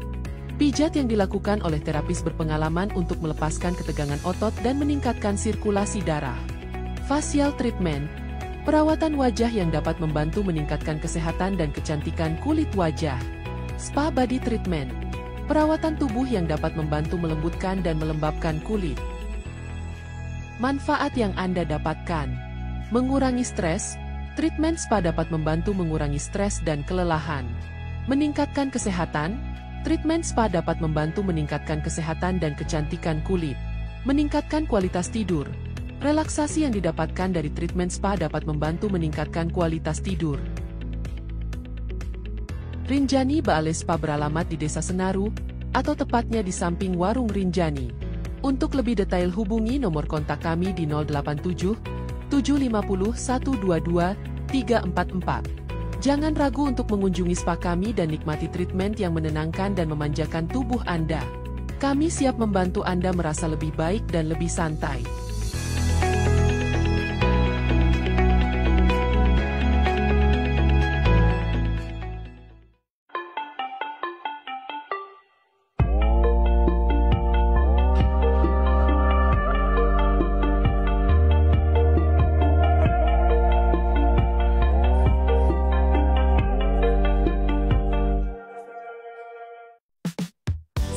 Pijat yang dilakukan oleh terapis berpengalaman untuk melepaskan ketegangan otot dan meningkatkan sirkulasi darah. Facial treatment, perawatan wajah yang dapat membantu meningkatkan kesehatan dan kecantikan kulit wajah. Spa body treatment, perawatan tubuh yang dapat membantu melembutkan dan melembabkan kulit. Manfaat yang Anda dapatkan: mengurangi stres. Treatment spa dapat membantu mengurangi stres dan kelelahan. Meningkatkan kesehatan. Treatment spa dapat membantu meningkatkan kesehatan dan kecantikan kulit. Meningkatkan kualitas tidur. Relaksasi yang didapatkan dari treatment spa dapat membantu meningkatkan kualitas tidur. Rinjani Balai Spa beralamat di Desa Senaru, atau tepatnya di samping Warung Rinjani. Untuk lebih detail hubungi nomor kontak kami di 087 750 122 344. Jangan ragu untuk mengunjungi spa kami dan nikmati treatment yang menenangkan dan memanjakan tubuh Anda. Kami siap membantu Anda merasa lebih baik dan lebih santai.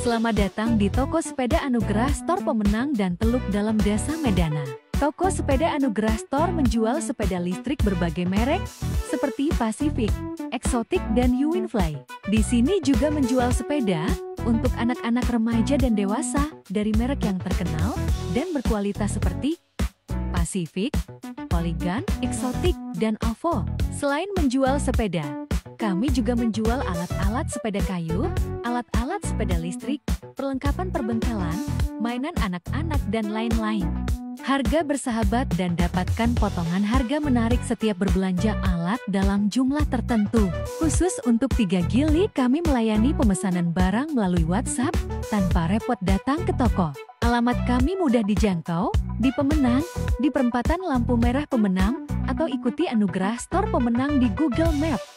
Selamat datang di Toko Sepeda Anugerah Store Pemenang dan Teluk Dalam Desa Medana. Toko Sepeda Anugerah Store menjual sepeda listrik berbagai merek, seperti Pacific, Exotic, dan Uwinfly. Di sini juga menjual sepeda untuk anak-anak remaja dan dewasa dari merek yang terkenal dan berkualitas seperti Pacific, Polygon, Exotic, dan Avo. Selain menjual sepeda, kami juga menjual alat-alat sepeda kayu, alat-alat sepeda listrik, perlengkapan perbengkelan, mainan anak-anak, dan lain-lain. Harga bersahabat dan dapatkan potongan harga menarik setiap berbelanja alat dalam jumlah tertentu. Khusus untuk 3 Gili, kami melayani pemesanan barang melalui WhatsApp tanpa repot datang ke toko. Alamat kami mudah dijangkau, di Pemenang, di perempatan lampu merah Pemenang, atau ikuti Anugerah Store Pemenang di Google Maps.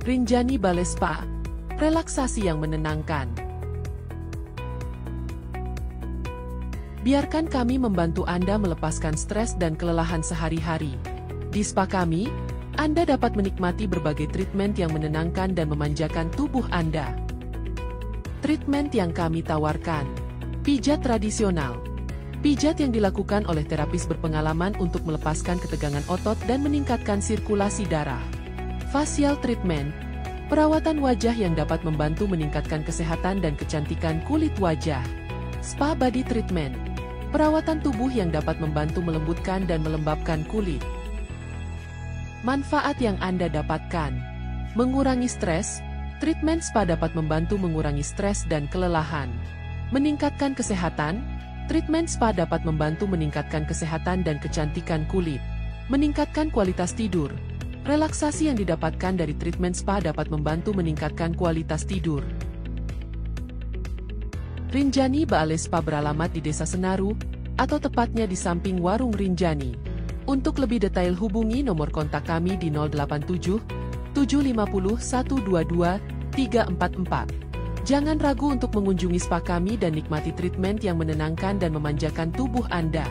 Rinjani Balai Spa, relaksasi yang menenangkan. Biarkan kami membantu Anda melepaskan stres dan kelelahan sehari-hari. Di spa kami, Anda dapat menikmati berbagai treatment yang menenangkan dan memanjakan tubuh Anda. Treatment yang kami tawarkan: pijat tradisional. Pijat yang dilakukan oleh terapis berpengalaman untuk melepaskan ketegangan otot dan meningkatkan sirkulasi darah. Facial treatment, perawatan wajah yang dapat membantu meningkatkan kesehatan dan kecantikan kulit wajah. Spa body treatment, perawatan tubuh yang dapat membantu melembutkan dan melembabkan kulit. Manfaat yang Anda dapatkan: mengurangi stres. Treatment spa dapat membantu mengurangi stres dan kelelahan. Meningkatkan kesehatan. Treatment spa dapat membantu meningkatkan kesehatan dan kecantikan kulit. Meningkatkan kualitas tidur. Relaksasi yang didapatkan dari treatment spa dapat membantu meningkatkan kualitas tidur. Rinjani Balai Spa beralamat di Desa Senaru, atau tepatnya di samping Warung Rinjani. Untuk lebih detail hubungi nomor kontak kami di 087 750 122 344. Jangan ragu untuk mengunjungi spa kami dan nikmati treatment yang menenangkan dan memanjakan tubuh Anda.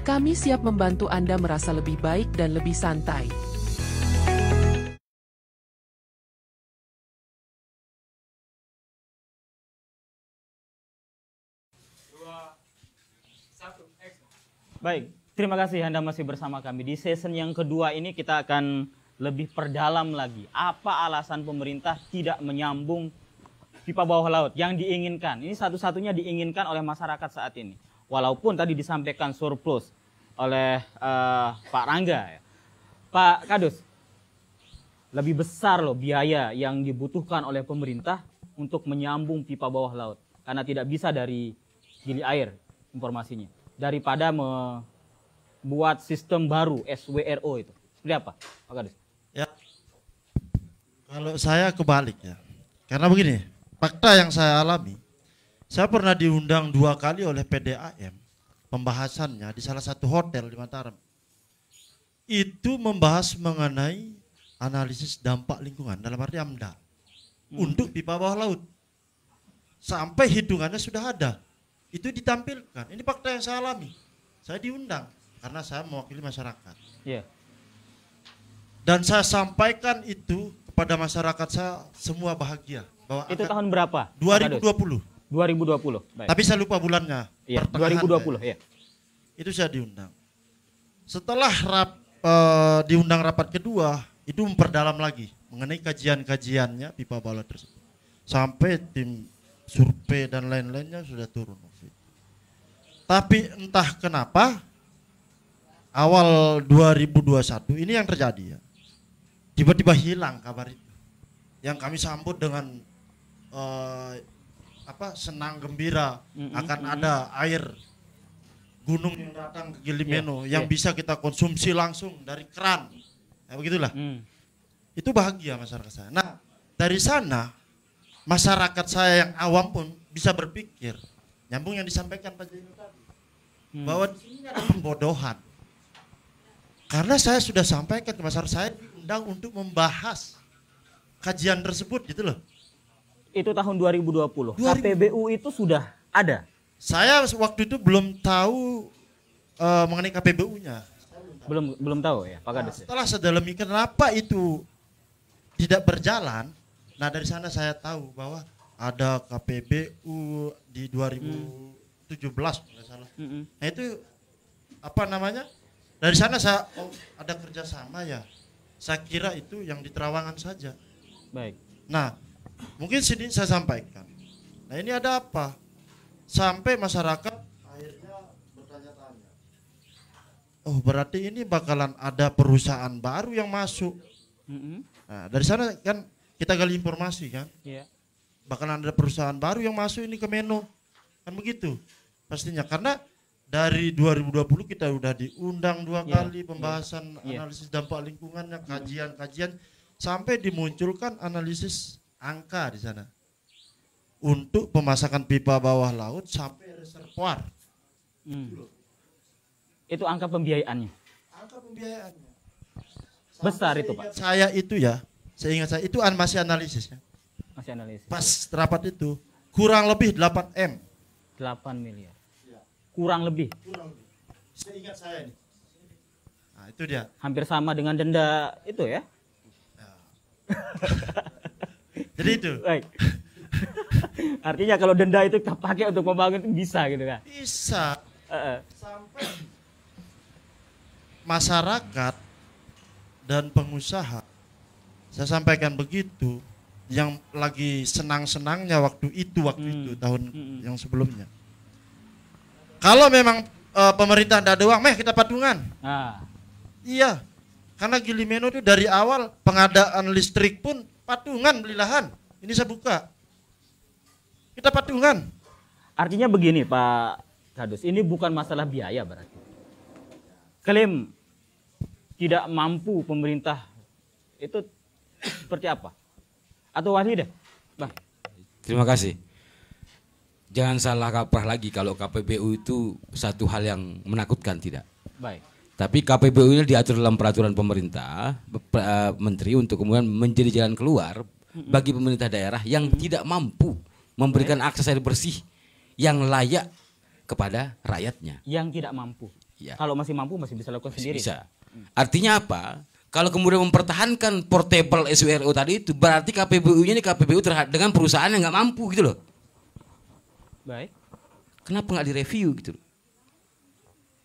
Kami siap membantu Anda merasa lebih baik dan lebih santai. Baik, terima kasih Anda masih bersama kami. Di season yang kedua ini kita akan lebih perdalam lagi. Apa alasan pemerintah tidak menyambung pipa bawah laut yang diinginkan? Ini satu-satunya diinginkan oleh masyarakat saat ini. Walaupun tadi disampaikan surplus oleh Pak Rangga, ya. Pak Kadus, lebih besar loh biaya yang dibutuhkan oleh pemerintah untuk menyambung pipa bawah laut. Karena tidak bisa dari Gili Air informasinya. Daripada membuat sistem baru SWRO itu. Seperti apa Pak Kadus? Ya, kalau saya kebalik ya. Karena begini, fakta yang saya alami, saya pernah diundang 2 kali oleh PDAM pembahasannya di salah satu hotel di Mataram. Itu membahas mengenai analisis dampak lingkungan dalam arti AMDAL untuk pipa bawah laut. Sampai hitungannya sudah ada. Itu ditampilkan. Ini fakta yang saya alami. Saya diundang karena saya mewakili masyarakat. Yeah. Dan saya sampaikan itu kepada masyarakat, saya semua bahagia bahwa itu tahun berapa? 2020. 2020. Baik. Tapi saya lupa bulannya. Iya, 2020 ya. Itu saya diundang. Setelah diundang rapat kedua, itu memperdalam lagi mengenai kajian-kajiannya pipa bawah laut tersebut. Sampai tim survei dan lain-lainnya sudah turun. Tapi entah kenapa awal 2021 ini yang terjadi ya. Tiba-tiba hilang kabar itu. Yang kami sambut dengan senang gembira akan ada air gunung yang datang ke Gilimeno yang bisa kita konsumsi langsung dari keran. Ya begitulah. Itu bahagia masyarakat saya. Nah, dari sana masyarakat saya yang awam pun bisa berpikir, nyambung yang disampaikan Pak Jaino tadi, bahwa di sini ada pembodohan. Karena saya sudah sampaikan ke masyarakat, saya diundang untuk membahas kajian tersebut gitu loh. Itu tahun 2020. KPBU itu sudah ada. Saya waktu itu belum tahu mengenai KPBU-nya. Belum tahu ya, Pak Kadus. Setelah saya dalami kenapa itu tidak berjalan, nah dari sana saya tahu bahwa ada KPBU di 2017 kalau salah. Nah itu apa namanya? Dari sana saya ada kerjasama ya. Saya kira itu yang di Terawangan saja. Baik. Nah, mungkin sini saya sampaikan. Nah, ini ada apa? Sampai masyarakat akhirnya bertanya-tanya. Oh, berarti ini bakalan ada perusahaan baru yang masuk. Nah, dari sana kan kita gali informasi kan. Yeah. Bakalan ada perusahaan baru yang masuk ini ke Meno. Kan begitu. Pastinya karena dari 2020 kita udah diundang 2 kali pembahasan analisis dampak lingkungannya, kajian-kajian sampai dimunculkan analisis angka di sana untuk pemasakan pipa bawah laut sampai reservoir. Itu angka pembiayaannya. Angka pembiayaannya besar itu Pak. Saya itu ya, seingat saya itu masih analisisnya. Masih analisis. Pas rapat itu kurang lebih 8 M. 8 miliar. Kurang lebih. Seingat saya nih. Nah, itu dia. Hampir sama dengan denda itu ya. Jadi itu. Baik. Artinya kalau denda itu kita pakai untuk membangun bisa gitu kan. Bisa. Sampai masyarakat dan pengusaha, saya sampaikan begitu, yang lagi senang-senangnya waktu itu tahun yang sebelumnya. Kalau memang pemerintah tidak ada uang, kita patungan. Iya, karena Gilimeno itu dari awal pengadaan listrik pun patungan beli lahan. Ini saya buka. Kita patungan. Artinya begini Pak Kadus, ini bukan masalah biaya berarti. Klaim tidak mampu pemerintah itu seperti apa? Atau Wahid? Bang. Terima kasih. Jangan salah kaprah lagi kalau KPBU itu satu hal yang menakutkan, tidak. Baik. Tapi KPBU ini diatur dalam peraturan pemerintah, menteri untuk kemudian menjadi jalan keluar bagi pemerintah daerah yang tidak mampu memberikan akses air bersih yang layak kepada rakyatnya. Yang tidak mampu. Ya. Kalau masih mampu masih bisa lakukan sendiri. Bisa. Artinya apa? Kalau kemudian mempertahankan portable SWRO tadi itu berarti KPBU-nya ini KPBU dengan perusahaan yang nggak mampu gitu loh. Baik. Kenapa nggak direview gitu?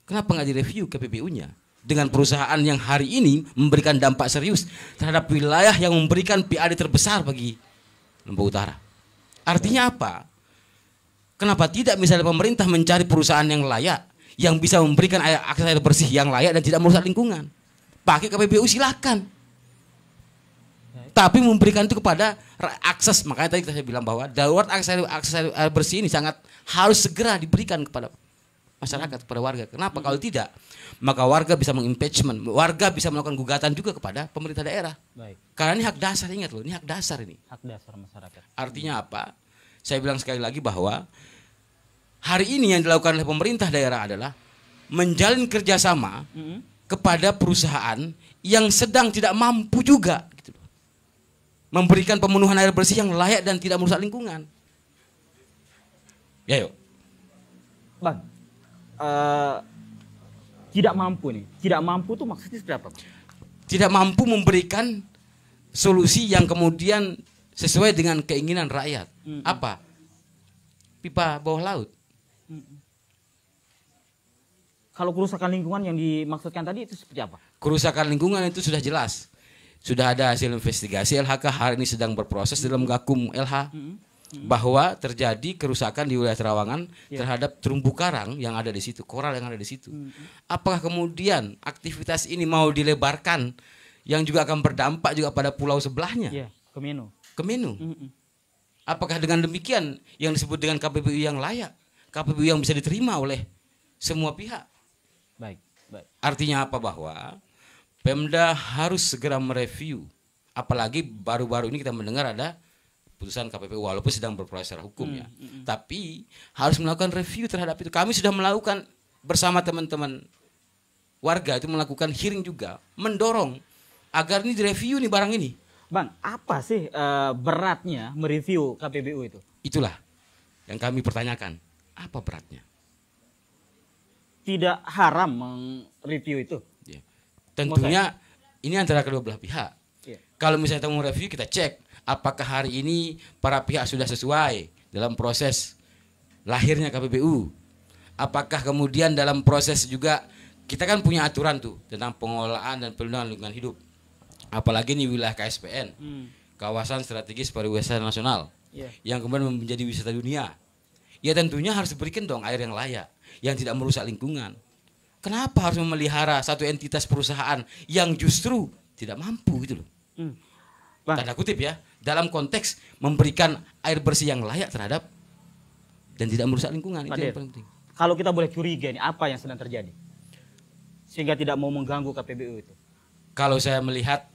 Kenapa nggak direview KPBU-nya dengan perusahaan yang hari ini memberikan dampak serius terhadap wilayah yang memberikan PAD terbesar bagi Lombok Utara? Artinya apa? Kenapa tidak misalnya pemerintah mencari perusahaan yang layak, yang bisa memberikan akses air bersih yang layak dan tidak merusak lingkungan. Pakai KPBU silakan. Tapi memberikan itu kepada akses. Makanya tadi saya bilang bahwa darurat akses air bersih ini sangat harus segera diberikan kepada masyarakat, kepada warga. Kenapa? Kalau tidak, maka warga bisa mengimpeachment, warga bisa melakukan gugatan juga kepada pemerintah daerah. Baik. Karena ini hak dasar, ingat loh, ini hak dasar ini. Hak dasar masyarakat. Artinya apa? Saya bilang sekali lagi bahwa hari ini yang dilakukan oleh pemerintah daerah adalah menjalin kerjasama kepada perusahaan yang sedang tidak mampu juga gitu, memberikan pemenuhan air bersih yang layak dan tidak merusak lingkungan. Ya yuk. Bang, tidak mampu nih. Tidak mampu tuh maksudnya seperti apa? Tidak mampu memberikan solusi yang kemudian sesuai dengan keinginan rakyat. Apa? Pipa bawah laut. Kalau kerusakan lingkungan yang dimaksudkan tadi itu seperti apa? Kerusakan lingkungan itu sudah jelas. Sudah ada hasil investigasi. LHK hari ini sedang berproses dalam Gakum LH. Bahwa terjadi kerusakan di wilayah Trawangan terhadap terumbu karang yang ada di situ, koral yang ada di situ. Apakah kemudian aktivitas ini mau dilebarkan yang juga akan berdampak juga pada pulau sebelahnya? Iya, Kemenu. Apakah dengan demikian yang disebut dengan KPBU yang layak, KPBU yang bisa diterima oleh semua pihak? Baik. Artinya apa? Bahwa Pemda harus segera mereview. Apalagi baru-baru ini kita mendengar ada putusan KPPU walaupun sedang berproses secara hukum ya. Tapi harus melakukan review terhadap itu. Kami sudah melakukan bersama teman-teman warga itu melakukan hearing juga, mendorong agar ini direview nih barang ini. Bang, apa sih beratnya mereview KPBU itu? Itulah yang kami pertanyakan. Apa beratnya? Tidak haram mereview itu? Ya. Tentunya ini antara kedua belah pihak. Ya. Kalau misalnya kita mau review, kita cek apakah hari ini para pihak sudah sesuai dalam proses lahirnya KPBU. Apakah kemudian dalam proses juga kita kan punya aturan tuh tentang pengelolaan dan pelindungan lingkungan hidup. Apalagi ini wilayah KSPN, kawasan strategis pariwisata nasional, yang kemudian menjadi wisata dunia. Ya tentunya harus diberikan dong air yang layak, yang tidak merusak lingkungan. Kenapa harus memelihara satu entitas perusahaan yang justru tidak mampu gitu loh? Tanda kutip ya, dalam konteks memberikan air bersih yang layak terhadap dan tidak merusak lingkungan. Itu yang paling penting. Kalau kita boleh curiga ini apa yang sedang terjadi sehingga tidak mau mengganggu KPBU itu? Kalau saya melihat,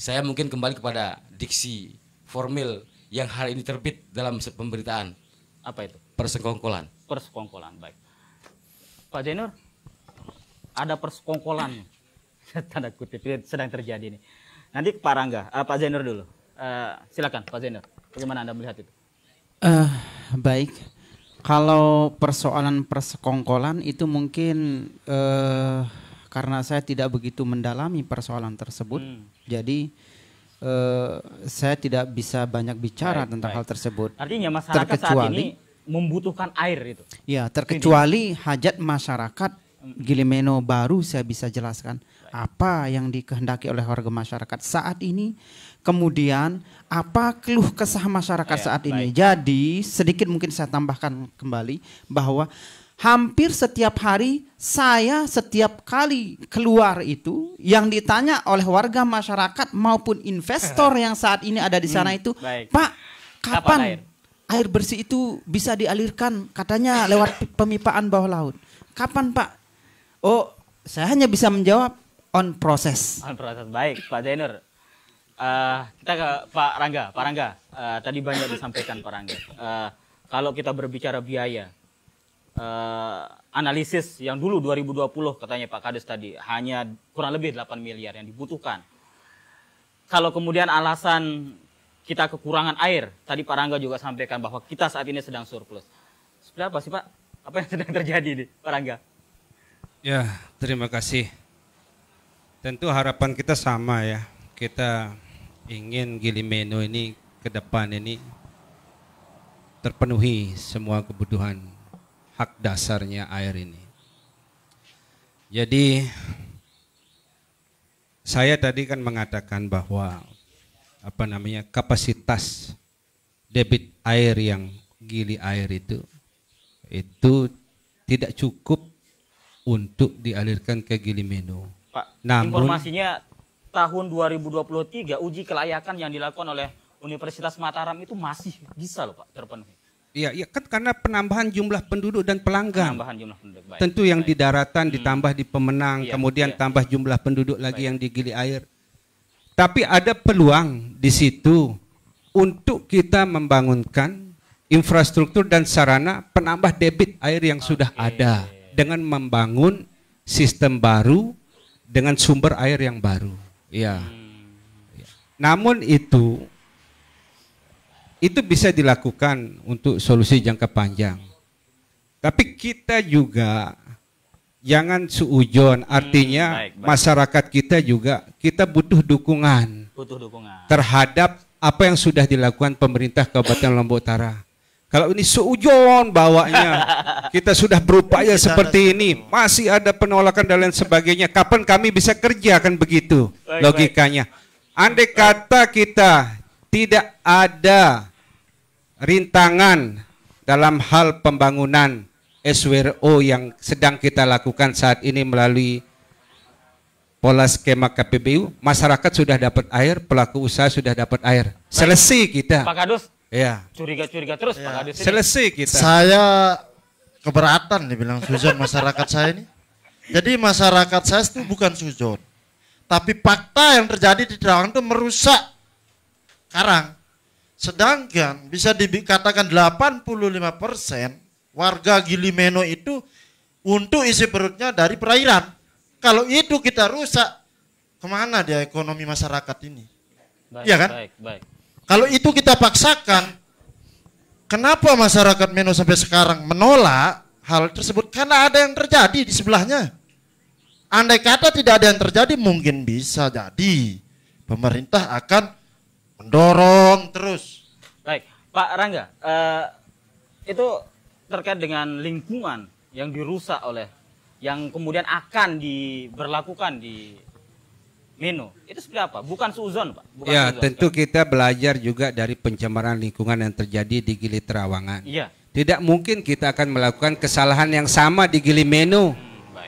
saya mungkin kembali kepada diksi formil yang hari ini terbit dalam pemberitaan. Apa itu? Persekongkolan. Persekongkolan, baik. Pak Zainur, ada persekongkolan tanda kutip sedang terjadi ini. Nanti Pak Rangga, Pak Zainur dulu. Silakan Pak Zainur, bagaimana Anda melihat itu? Baik, kalau persoalan persekongkolan itu mungkin karena saya tidak begitu mendalami persoalan tersebut, jadi saya tidak bisa banyak bicara tentang hal tersebut. Artinya masyarakat saat ini membutuhkan air itu. Ya, terkecuali hajat masyarakat Gilimeno baru saya bisa jelaskan apa yang dikehendaki oleh warga masyarakat saat ini. Kemudian apa keluh kesah masyarakat saat ini. Jadi sedikit mungkin saya tambahkan kembali bahwa hampir setiap hari saya setiap kali keluar itu yang ditanya oleh warga masyarakat maupun investor yang saat ini ada di sana itu, Pak, kapan air bersih itu bisa dialirkan katanya lewat pemipaan bawah laut? Kapan Pak? Oh, saya hanya bisa menjawab on proses. On proses, baik Pak Zainur. Kita ke Pak Rangga. Pak Rangga, tadi banyak disampaikan Pak Rangga. Kalau kita berbicara biaya, analisis yang dulu 2020 katanya Pak Kades tadi hanya kurang lebih 8 miliar yang dibutuhkan. Kalau kemudian alasan kita kekurangan air, tadi Pak Rangga juga sampaikan bahwa kita saat ini sedang surplus. Seperti apa sih Pak? Apa yang sedang terjadi nih Pak Rangga? Ya, terima kasih. Tentu harapan kita sama ya. Kita ingin Gilimeno ini ke depan ini terpenuhi semua kebutuhan hak dasarnya air ini. Jadi saya tadi kan mengatakan bahwa kapasitas debit air yang Gili Air itu itu tidak cukup untuk dialirkan ke Gili Meno. Pak, Namun, informasinya tahun 2023 uji kelayakan yang dilakukan oleh Universitas Mataram itu masih bisa loh Pak terpenuhi. ya kan karena penambahan jumlah penduduk dan pelanggan. Penambahan jumlah penduduk. Baik. Tentu yang di daratan ditambah di Pemenang, Iya, kemudian iya. tambah jumlah penduduk lagi yang di Gili Air. Tapi ada peluang di situ untuk kita membangunkan infrastruktur dan sarana penambah debit air yang sudah ada dengan membangun sistem baru dengan sumber air yang baru. Ya. Namun itu bisa dilakukan untuk solusi jangka panjang. Tapi kita juga jangan suujon, artinya baik. masyarakat kita juga kita butuh dukungan terhadap apa yang sudah dilakukan pemerintah Kabupaten Lombok Utara. Kalau ini suujon bawanya, kita sudah berupaya seperti ini, masih ada penolakan dan lain sebagainya. Kapan kami bisa kerja, kan begitu logikanya. Andai kata kita tidak ada rintangan dalam hal pembangunan SWRO yang sedang kita lakukan saat ini melalui pola skema KPBU, masyarakat sudah dapat air, pelaku usaha sudah dapat air. Selesai kita. Pak Kadus, ya. Curiga-curiga terus Pak Kadus ini. Selesai kita. Saya keberatan dibilang sujon masyarakat saya ini. Jadi masyarakat saya itu bukan sujon. Tapi fakta yang terjadi di Trawangan itu merusak karang. Sedangkan bisa dikatakan 85% warga Gili Meno itu untuk isi perutnya dari perairan. Kalau itu kita rusak, kemana dia ekonomi masyarakat ini? Iya kan? Baik. Kalau itu kita paksakan, kenapa masyarakat Meno sampai sekarang menolak hal tersebut? Karena ada yang terjadi di sebelahnya. Andai kata tidak ada yang terjadi, mungkin bisa jadi pemerintah akan mendorong terus. Baik, Pak Rangga, itu terkait dengan lingkungan yang dirusak oleh, yang kemudian akan diberlakukan di Meno, itu seperti apa? Bukan suuzon, Pak? Bukan ya, suuzon, tentu kan? kita belajar juga dari pencemaran lingkungan yang terjadi di Gili Trawangan. Iya. Tidak mungkin kita akan melakukan kesalahan yang sama di Gili Meno.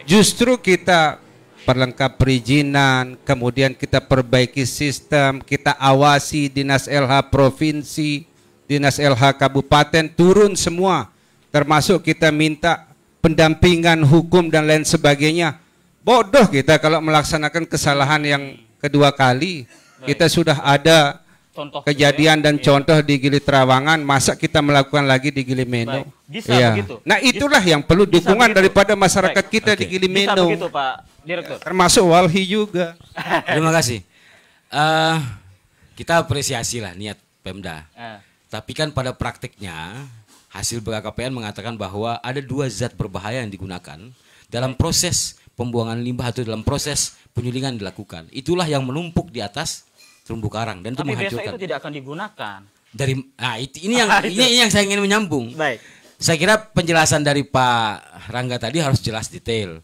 Justru kita perlengkap perizinan, kemudian kita perbaiki sistem, kita awasi Dinas LH Provinsi, Dinas LH Kabupaten, turun semua. Termasuk kita minta pendampingan hukum dan lain sebagainya. Bodoh kita kalau melaksanakan kesalahan yang kedua kali. Kita sudah ada Contoh kejadian dan contoh di Gili Trawangan, masa kita melakukan lagi di Gili Meno? Bisa ya. begitu. Nah itulah yang perlu dukungan daripada masyarakat kita di Gili Bisa Meno. begitu Pak Direktur. Termasuk Walhi juga. Terima kasih. Kita apresiasi lah niat Pemda. Tapi kan pada praktiknya hasil BKKPN mengatakan bahwa ada 2 zat berbahaya yang digunakan dalam proses pembuangan limbah atau dalam proses penyulingan dilakukan. Itulah yang menumpuk di atas terumbu karang dan itu Tapi menghancurkan. besok itu tidak akan digunakan. Dari ini yang saya ingin menyambung. Baik. Saya kira penjelasan dari Pak Rangga tadi harus jelas detail.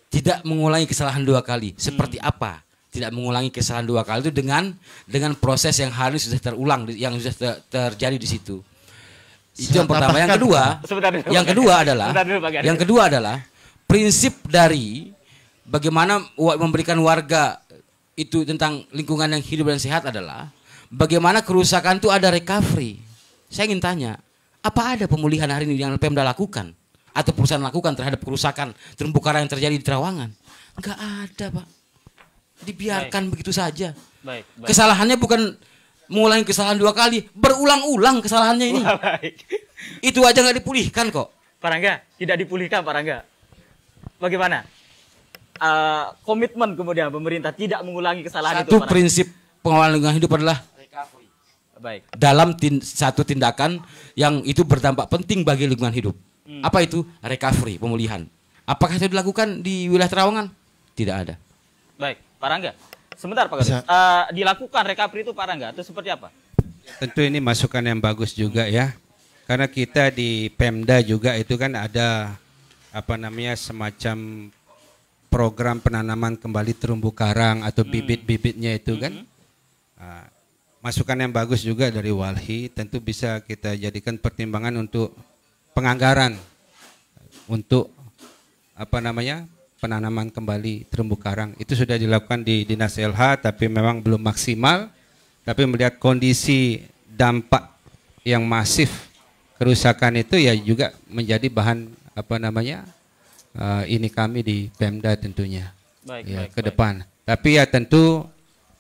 Tidak mengulangi kesalahan 2 kali. Seperti apa? Tidak mengulangi kesalahan 2 kali itu dengan proses yang harus sudah terulang, yang sudah terjadi di situ. Itu yang pertama. Yang kedua adalah prinsip dari bagaimana memberikan warga itu tentang lingkungan yang hidup dan sehat adalah bagaimana kerusakan itu ada recovery. Saya ingin tanya, apa ada pemulihan hari ini yang Pemda lakukan atau perusahaan lakukan terhadap kerusakan terumbu karang yang terjadi di Trawangan? Enggak ada, Pak. Dibiarkan begitu saja. Baik. Kesalahannya bukan mengulangi kesalahan 2 kali, berulang-ulang kesalahannya ini. Itu aja nggak dipulihkan kok. Pak Rangga, tidak dipulihkan Pak Rangga. Bagaimana? Komitmen kemudian pemerintah tidak mengulangi kesalahan itu. Satu prinsip pengelolaan lingkungan hidup adalah baik. Dalam satu tindakan yang itu berdampak penting bagi lingkungan hidup. Apa itu? Recovery, pemulihan. Apakah itu dilakukan di wilayah Trawangan? Tidak ada. Baik, Pak Rangga. Sebentar Pak Gadis. Dilakukan recovery itu Pak Rangga itu seperti apa? Tentu ini masukan yang bagus juga ya. Karena kita di Pemda juga itu kan ada semacam program penanaman kembali terumbu karang atau bibit-bibitnya itu kan. Masukan yang bagus juga dari Walhi, tentu bisa kita jadikan pertimbangan untuk penganggaran untuk penanaman kembali terumbu karang. Itu sudah dilakukan di Dinas LH tapi memang belum maksimal. Tapi melihat kondisi dampak yang masif kerusakan itu ya juga menjadi bahan ini kami di Pemda tentunya. Ke depan. Tapi ya tentu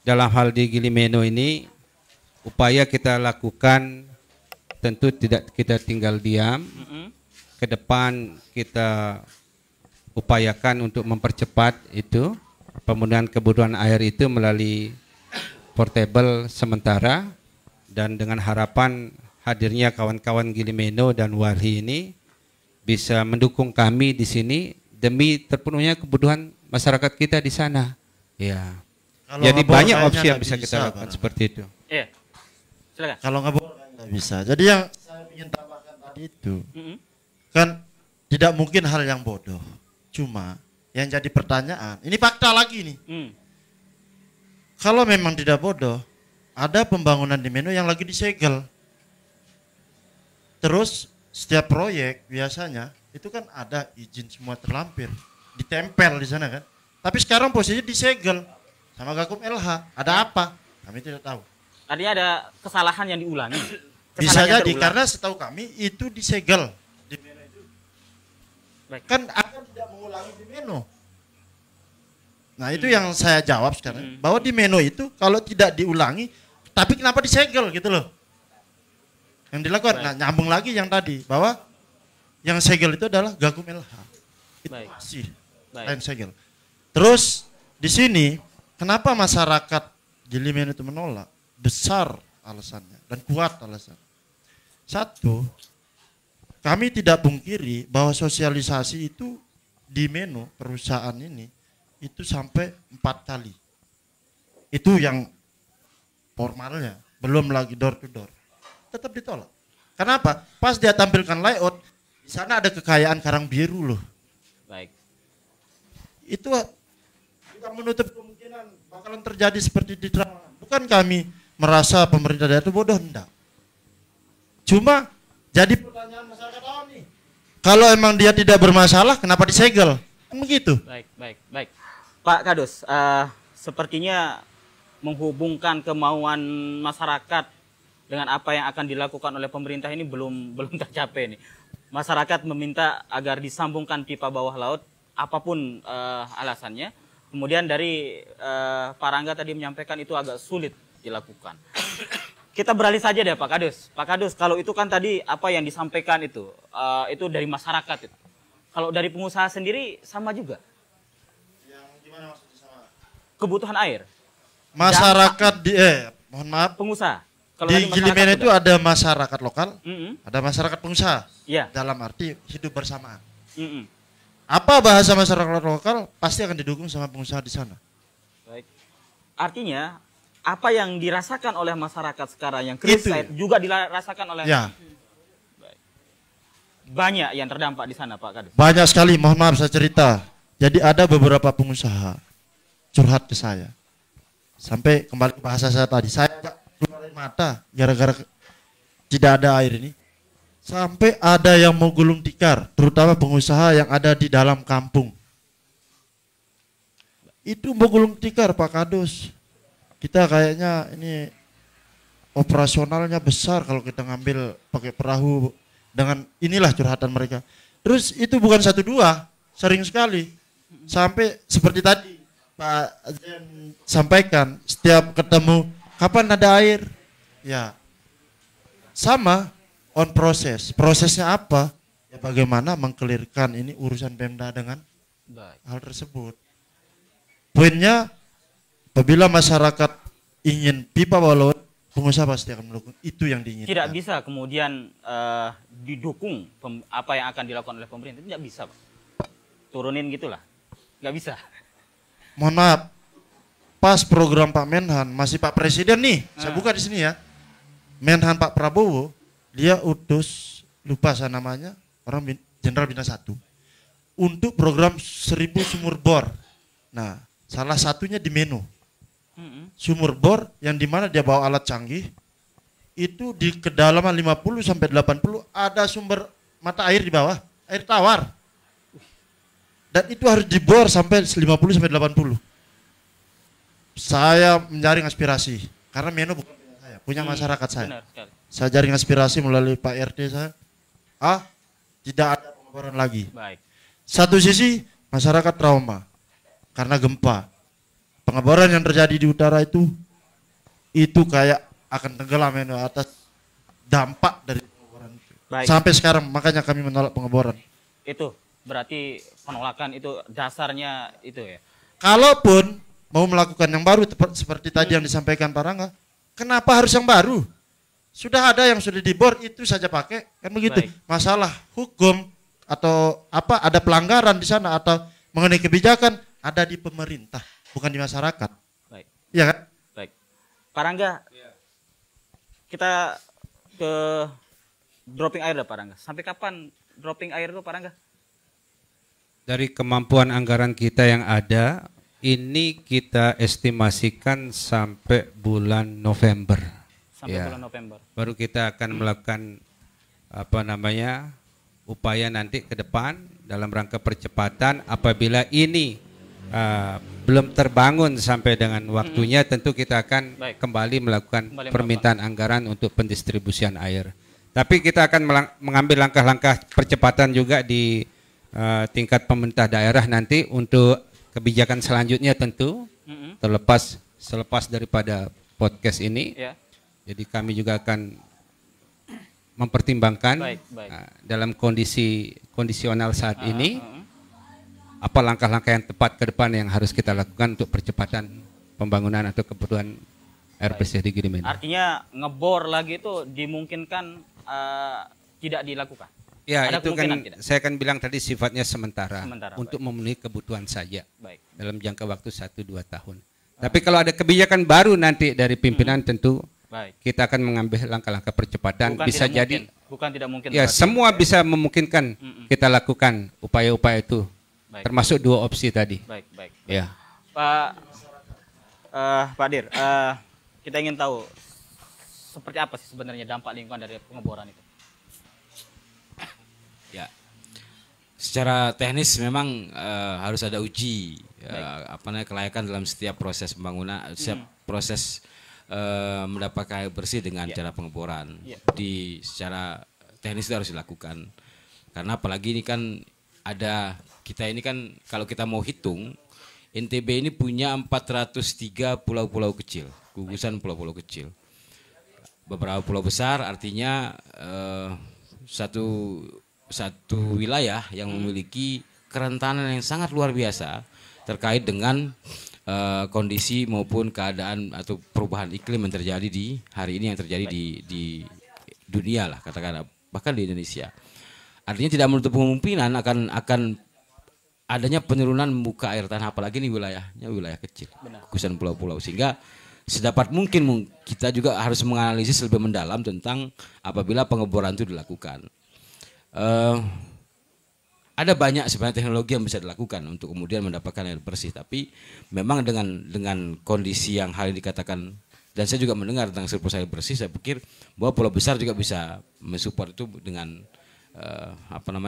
dalam hal di Gilimeno ini upaya kita lakukan tentu tidak kita tinggal diam. Ke depan kita upayakan untuk mempercepat itu pemenuhan kebutuhan air itu melalui portable sementara, dan dengan harapan hadirnya kawan-kawan Gilimeno dan Walhi ini bisa mendukung kami di sini demi terpenuhnya kebutuhan masyarakat kita di sana. Ya. Kalau Jadi ngebor banyak kayaknya opsi yang nggak bisa kita lakukan Pak. seperti itu. Iya. Silakan. Kalau ngebor nggak bisa. Jadi yang saya ingin tambahkan tadi itu kan tidak mungkin hal yang bodoh. Cuma yang jadi pertanyaan, ini fakta lagi nih. Kalau memang tidak bodoh, ada pembangunan di Meno yang lagi disegel. Terus setiap proyek biasanya itu kan ada izin semua terlampir, ditempel di sana kan. Tapi sekarang posisinya disegel sama Gakum LH. Ada apa? Kami tidak tahu. Artinya ada kesalahan yang diulangi. Bisa Kesalahan yang jadi terulang. karena setahu kami itu disegel. Di Meno itu. Kan akan tidak mengulangi di Meno. Nah itu yang saya jawab sekarang, bahwa di Meno itu kalau tidak diulangi, tapi kenapa disegel gitu loh. Yang dilakukan, nah nyambung lagi yang tadi, bahwa yang segel itu adalah Gakum LH. Itu masih lain segel. Terus di sini, kenapa masyarakat Gilimeno itu menolak? Besar alasannya dan kuat alasan. Satu, kami tidak pungkiri bahwa sosialisasi itu di Meno perusahaan ini itu sampai 4 kali. Itu yang formalnya, belum lagi door to door. Tetap ditolak. Kenapa? Pas dia tampilkan layout, di sana ada kekayaan karang biru loh. Baik. Itu tidak menutup kemungkinan bakalan terjadi seperti di Trawangan. Bukan kami merasa pemerintah daerah itu bodoh, enggak. Cuma jadi pertanyaan masyarakat awam nih. Kalau emang dia tidak bermasalah, kenapa disegel? Kan begitu. Baik. Pak Kadus, sepertinya menghubungkan kemauan masyarakat dengan apa yang akan dilakukan oleh pemerintah ini belum tercapai nih. Masyarakat meminta agar disambungkan pipa bawah laut, apapun alasannya. Kemudian dari Pak Rangga tadi menyampaikan itu agak sulit dilakukan. Kita beralih saja deh Pak Kadus. Pak Kadus, kalau itu kan tadi apa yang disampaikan itu dari masyarakat itu. Kalau dari pengusaha sendiri sama juga. Kebutuhan air. Masyarakat mohon maaf. Pengusaha. Kalau Di Gilimeno itu ada masyarakat lokal, ada masyarakat pengusaha. Iya. Dalam arti hidup bersamaan. Mm-mm. Apa bahasa masyarakat lokal pasti akan didukung sama pengusaha di sana. Baik. Artinya apa yang dirasakan oleh masyarakat sekarang yang krisis Itu. air juga dirasakan oleh Ya. banyak yang terdampak di sana Pak Kadus. Banyak sekali, mohon maaf saya cerita. Jadi ada beberapa pengusaha curhat ke saya. Sampai kembali ke bahasa saya tadi, saya keluar air mata gara-gara tidak ada air ini. Sampai ada yang mau gulung tikar, terutama pengusaha yang ada di dalam kampung. Itu mau gulung tikar Pak Kadus. Kita kayaknya ini operasionalnya besar kalau kita ngambil pakai perahu dengan inilah curhatan mereka. Terus itu bukan 1 2, sering sekali. Sampai seperti tadi Pak Zen sampaikan, setiap ketemu kapan ada air? Ya. Sama on proses. Prosesnya apa? Ya bagaimana mengkelirkan ini urusan Pemda dengan hal tersebut. Poinnya, apabila masyarakat ingin pipa bawah laut, pengusaha pasti akan mendukung. Itu yang diinginkan. Tidak bisa kemudian didukung apa yang akan dilakukan oleh pemerintah. Tidak bisa Pak. Turunin gitulah. Nggak bisa. Mohon maaf, pas program Pak Menhan, masih Pak Presiden nih, saya buka di sini ya. Menhan Pak Prabowo, dia utus, lupa saya namanya, orang Jenderal Bintang 1, untuk program 1000 sumur bor. Nah, salah satunya di Meno. Sumur bor yang dimana dia bawa alat canggih, itu di kedalaman 50 sampai 80 ada sumber mata air di bawah, air tawar. Dan itu harus dibor sampai 50 sampai 80. Saya menjaring aspirasi karena Meno bukan punya saya, punya masyarakat saya. Benar sekali. Saya jaring aspirasi melalui Pak RT saya. Tidak ada pengeboran lagi. Baik. Satu sisi masyarakat trauma karena gempa. Pengeboran yang terjadi di utara itu kayak akan tenggelam Meno atas dampak dari pengeboran itu. Baik. Sampai sekarang makanya kami menolak pengeboran. Itu berarti penolakan itu dasarnya itu ya. Kalaupun mau melakukan yang baru seperti tadi yang disampaikan Pak Rangga, kenapa harus yang baru? Sudah ada yang sudah dibor, itu saja pakai, kan begitu. Baik. Masalah hukum atau apa ada pelanggaran di sana atau mengenai kebijakan ada di pemerintah, bukan di masyarakat. Baik. Iya kan? Baik. Pak Rangga, kita ke dropping air dah Pak Rangga. Sampai kapan dropping air itu Pak Rangga? Dari kemampuan anggaran kita yang ada, ini kita estimasikan sampai bulan November. Sampai bulan November. Baru kita akan melakukan upaya nanti ke depan dalam rangka percepatan. Apabila ini belum terbangun sampai dengan waktunya, tentu kita akan kembali melakukan permintaan anggaran untuk pendistribusian air. Tapi kita akan mengambil langkah-langkah percepatan juga di tingkat pemerintah daerah nanti untuk kebijakan selanjutnya tentu selepas daripada podcast ini. Jadi kami juga akan mempertimbangkan dalam kondisi kondisional saat ini apa langkah-langkah yang tepat ke depan yang harus kita lakukan untuk percepatan pembangunan atau kebutuhan air bersih di Gili Meno. Artinya ngebor lagi itu dimungkinkan tidak dilakukan. Ya, itu kan saya kan bilang tadi sifatnya sementara untuk baik. memenuhi kebutuhan saja dalam jangka waktu 1-2 tahun. Ah. Tapi kalau ada kebijakan baru nanti dari pimpinan tentu baik. kita akan mengambil langkah-langkah percepatan. Bukan bisa tidak jadi mungkin. Bukan tidak mungkin. Ya, semua bisa memungkinkan kita lakukan upaya-upaya itu. Baik. Termasuk 2 opsi tadi. Baik, baik. Ya. Pak Dir, kita ingin tahu seperti apa sih sebenarnya dampak lingkungan dari pengeboran itu? Ya, secara teknis memang harus ada uji kelayakan dalam setiap proses pembangunan, setiap proses mendapatkan air bersih dengan cara pengeboran. Secara teknis itu harus dilakukan. Karena apalagi ini kan kita ini kan kalau kita mau hitung, NTB ini punya 403 pulau-pulau kecil, gugusan pulau-pulau kecil. Beberapa pulau besar, artinya satu wilayah yang memiliki kerentanan yang sangat luar biasa terkait dengan kondisi maupun keadaan atau perubahan iklim yang terjadi di hari ini, yang terjadi di dunia lah katakan, bahkan di Indonesia. Artinya tidak menutup kemungkinan akan adanya penurunan muka air tanah, apalagi ini wilayahnya wilayah kecil, gugusan pulau-pulau, sehingga sedapat mungkin kita juga harus menganalisis lebih mendalam tentang apabila pengeboran itu dilakukan. Ada banyak sebenarnya teknologi yang bisa dilakukan untuk kemudian mendapatkan air bersih, tapi memang dengan kondisi yang hal ini dikatakan, dan saya juga mendengar tentang surplus air bersih, saya pikir bahwa pulau besar juga bisa mensupport itu dengan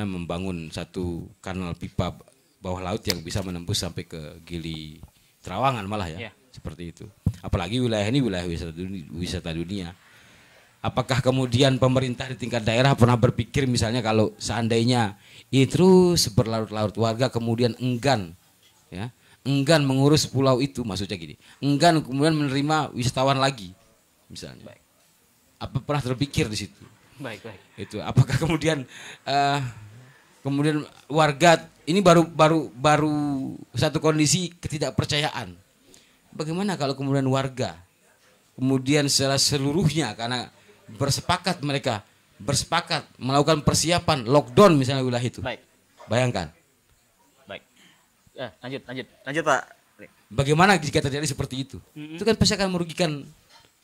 membangun satu kanal pipa bawah laut yang bisa menembus sampai ke Gili Trawangan malah ya. Seperti itu. Apalagi wilayah ini wilayah wisata dunia. Apakah kemudian pemerintah di tingkat daerah pernah berpikir misalnya kalau seandainya ini terus berlarut-larut, warga kemudian enggan mengurus pulau itu, maksudnya gini, enggan kemudian menerima wisatawan lagi misalnya. Apa pernah terpikir di situ? Baik. Itu apakah kemudian warga ini baru satu kondisi ketidakpercayaan. Bagaimana kalau kemudian warga kemudian secara seluruhnya karena mereka bersepakat melakukan persiapan lockdown misalnya wilayah itu. Baik. Bayangkan. Baik. Lanjut Pak. Bagaimana jika terjadi seperti itu? Itu kan pasti akan merugikan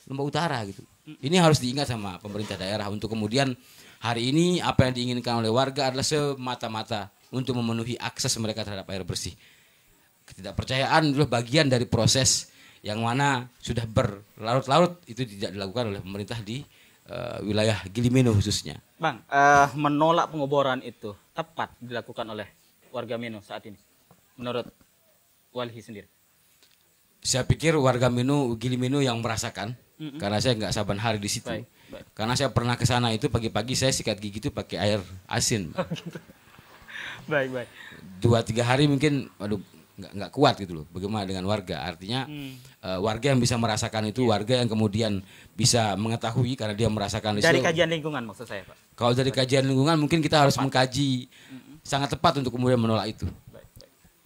Lombok Utara gitu. Ini harus diingat sama pemerintah daerah untuk kemudian hari ini apa yang diinginkan oleh warga adalah semata-mata untuk memenuhi akses mereka terhadap air bersih. Ketidakpercayaan adalah bagian dari proses yang mana sudah berlarut-larut, itu tidak dilakukan oleh pemerintah di wilayah Gili Meno khususnya. Bang, menolak pengeboran itu tepat dilakukan oleh warga Meno saat ini? menurut Walhi sendiri? Saya pikir warga Gili Menu yang merasakan, karena saya nggak saban hari di situ. Baik. Karena saya pernah ke sana itu pagi-pagi saya sikat gigi itu pakai air asin. Baik. 2-3 hari mungkin, waduh, nggak kuat gitu loh. Bagaimana dengan warga? Artinya warga yang bisa merasakan itu, warga yang kemudian bisa mengetahui karena dia merasakan Dari itu. kajian lingkungan maksud saya, Pak. Kalau dari kajian lingkungan mungkin kita harus mengkaji sangat tepat untuk kemudian menolak itu.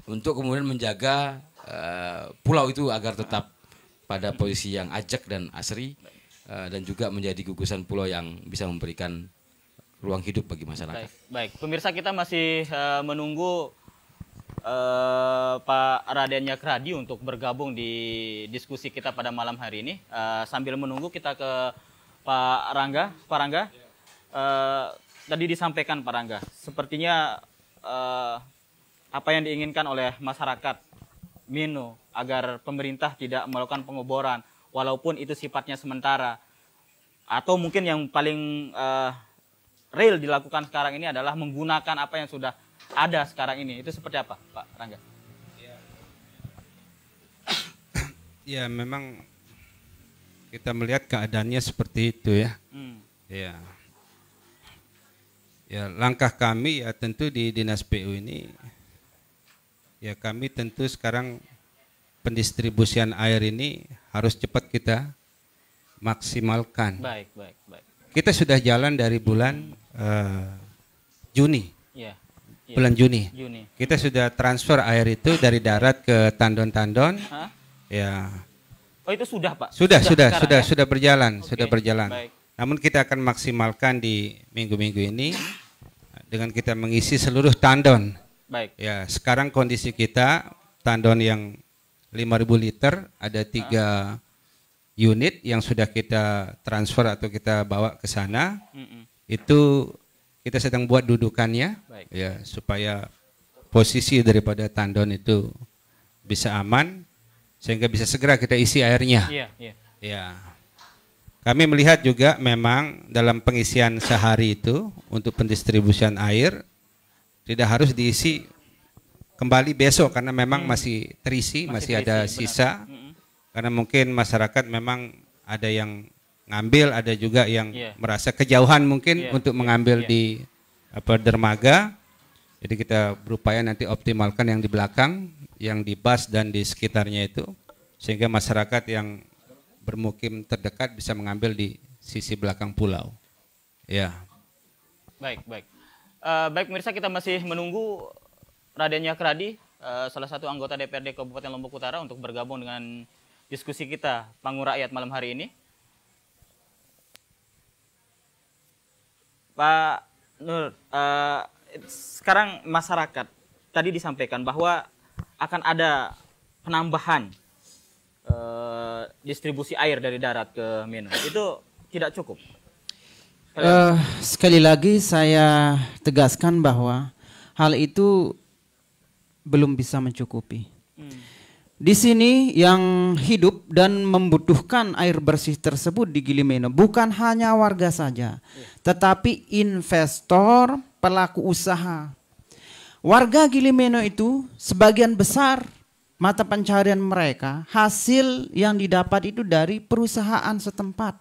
Untuk kemudian menjaga pulau itu agar tetap pada posisi yang ajak dan asri, dan juga menjadi gugusan pulau yang bisa memberikan ruang hidup bagi masyarakat. Baik. Pemirsa, kita masih menunggu Pak Raden Nyakradi untuk bergabung di diskusi kita pada malam hari ini. Sambil menunggu kita ke Pak Rangga. Pak Rangga, tadi disampaikan Pak Rangga, sepertinya apa yang diinginkan oleh masyarakat Meno agar pemerintah tidak melakukan pengoboran, walaupun itu sifatnya sementara, atau mungkin yang paling real dilakukan sekarang ini adalah menggunakan apa yang sudah ada sekarang ini. Itu seperti apa, Pak Rangga? Ya, memang kita melihat keadaannya seperti itu ya. Ya, langkah kami ya tentu di Dinas PU ini, ya kami tentu sekarang pendistribusian air ini harus cepat kita maksimalkan. Baik. Kita sudah jalan dari bulan Juni. Bulan Juni. Kita sudah transfer air itu dari darat ke tandon-tandon. Ya. Oh, itu sudah, Pak? Sudah berjalan, Oke, sudah berjalan. baik. Namun kita akan maksimalkan di minggu-minggu ini dengan kita mengisi seluruh tandon. Baik. Ya, sekarang kondisi kita tandon yang 5.000 liter ada 3 unit yang sudah kita transfer atau kita bawa ke sana. Itu kita sedang buat dudukannya. Baik. Ya, supaya posisi daripada tandon itu bisa aman sehingga bisa segera kita isi airnya. Iya. Ya. Kami melihat juga memang dalam pengisian sehari itu untuk pendistribusian air tidak harus diisi kembali besok karena memang masih terisi, masih ada sisa. Karena mungkin masyarakat memang ada yang ngambil, ada juga yang merasa kejauhan mungkin untuk mengambil di dermaga. Jadi kita berupaya nanti optimalkan yang di belakang, yang di bus dan di sekitarnya itu, sehingga masyarakat yang bermukim terdekat bisa mengambil di sisi belakang pulau. Ya. Baik. Baik pemirsa, kita masih menunggu Raden Nyakradi, salah satu anggota DPRD Kabupaten Lombok Utara, untuk bergabung dengan diskusi kita Panggung Rakyat malam hari ini. Pak Nur, sekarang masyarakat tadi disampaikan bahwa akan ada penambahan distribusi air dari darat ke Meno. Itu tidak cukup. Sekali lagi saya tegaskan bahwa hal itu belum bisa mencukupi. Di sini yang hidup dan membutuhkan air bersih tersebut di Gili Meno bukan hanya warga saja, tetapi investor, pelaku usaha. Warga Gili Meno itu sebagian besar mata pencaharian mereka, hasil yang didapat itu dari perusahaan setempat.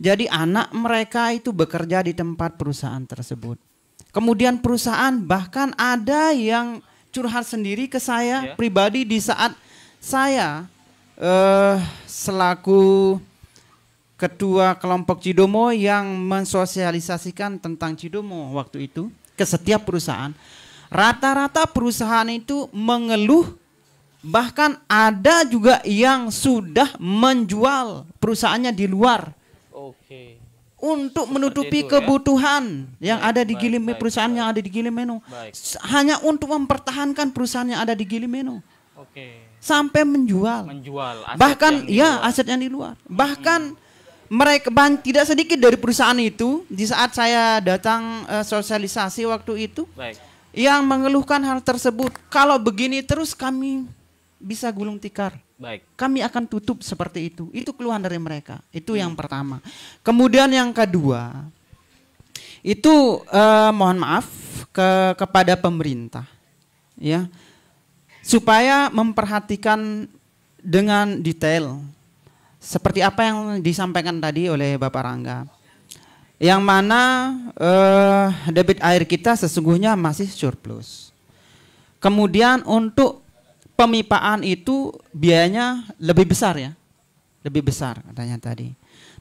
Jadi anak mereka itu bekerja di tempat perusahaan tersebut. Kemudian perusahaan bahkan ada yang curhat sendiri ke saya pribadi di saat saya selaku ketua kelompok Cidomo yang mensosialisasikan tentang Cidomo waktu itu ke setiap perusahaan. Rata-rata perusahaan itu mengeluh, bahkan ada juga yang sudah menjual perusahaannya di luar. Untuk menutupi kebutuhan yang ada di Gili Meno, perusahaan yang ada di Gili Meno. Hanya untuk mempertahankan perusahaan yang ada di Gili Meno. Sampai menjual. Bahkan aset yang di luar. Bahkan mereka tidak sedikit dari perusahaan itu di saat saya datang sosialisasi waktu itu yang mengeluhkan hal tersebut. Kalau begini terus kami bisa gulung tikar. Kami akan tutup seperti itu. Itu keluhan dari mereka. Itu yang pertama. Kemudian yang kedua, itu mohon maaf kepada pemerintah. Ya, supaya memperhatikan dengan detail seperti apa yang disampaikan tadi oleh Bapak Rangga, yang mana debit air kita sesungguhnya masih surplus. Kemudian untuk pemipaan itu biayanya lebih besar ya, lebih besar katanya tadi.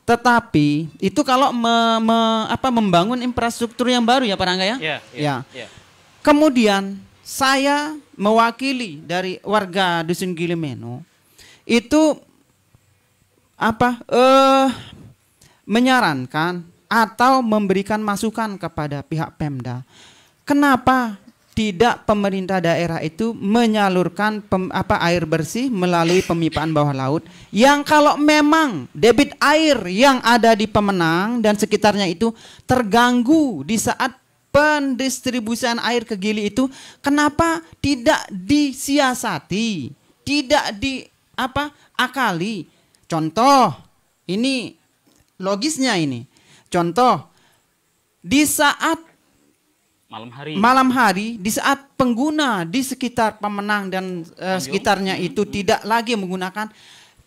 Tetapi itu kalau membangun infrastruktur yang baru ya Pak Rangga ya. Ya. Kemudian saya mewakili dari warga Dusun Gilimeno itu menyarankan atau memberikan masukan kepada pihak Pemda. Kenapa tidak pemerintah daerah itu menyalurkan air bersih melalui pemipaan bawah laut yang kalau memang debit air yang ada di Pemenang dan sekitarnya itu terganggu di saat pendistribusian air ke Gili itu, kenapa tidak disiasati, tidak akali? Contoh, ini logisnya ini. Contoh, di saat malam hari, di saat pengguna di sekitar Pemenang dan sekitarnya itu tidak lagi menggunakan,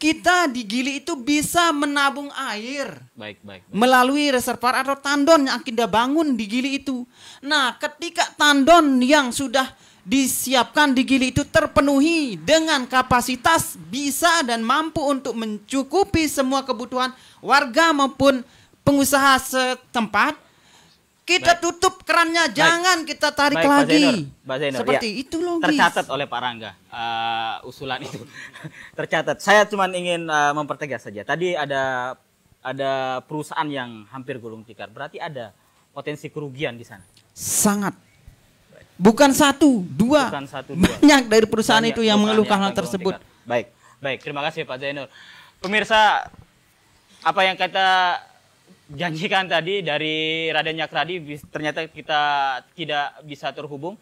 kita di Gili itu bisa menabung air. Baik. Melalui reservoir atau tandon yang kita bangun di Gili itu. Nah, ketika tandon yang sudah disiapkan di Gili itu terpenuhi dengan kapasitas bisa dan mampu untuk mencukupi semua kebutuhan warga maupun pengusaha setempat, kita tutup kerannya, jangan kita tarik lagi. Pak Zainur, seperti ya, itu logis. tercatat oleh Pak Rangga usulan itu. Tercatat. Saya cuma ingin mempertegas saja. Tadi ada perusahaan yang hampir gulung tikar. Berarti ada potensi kerugian di sana. Sangat. Bukan satu, dua. Banyak dari perusahaan itu yang mengeluhkan hal tersebut. Baik. Terima kasih Pak Zainur. Pemirsa, apa yang kita janjikan tadi dari Raden Nyakradi ternyata kita tidak bisa terhubung.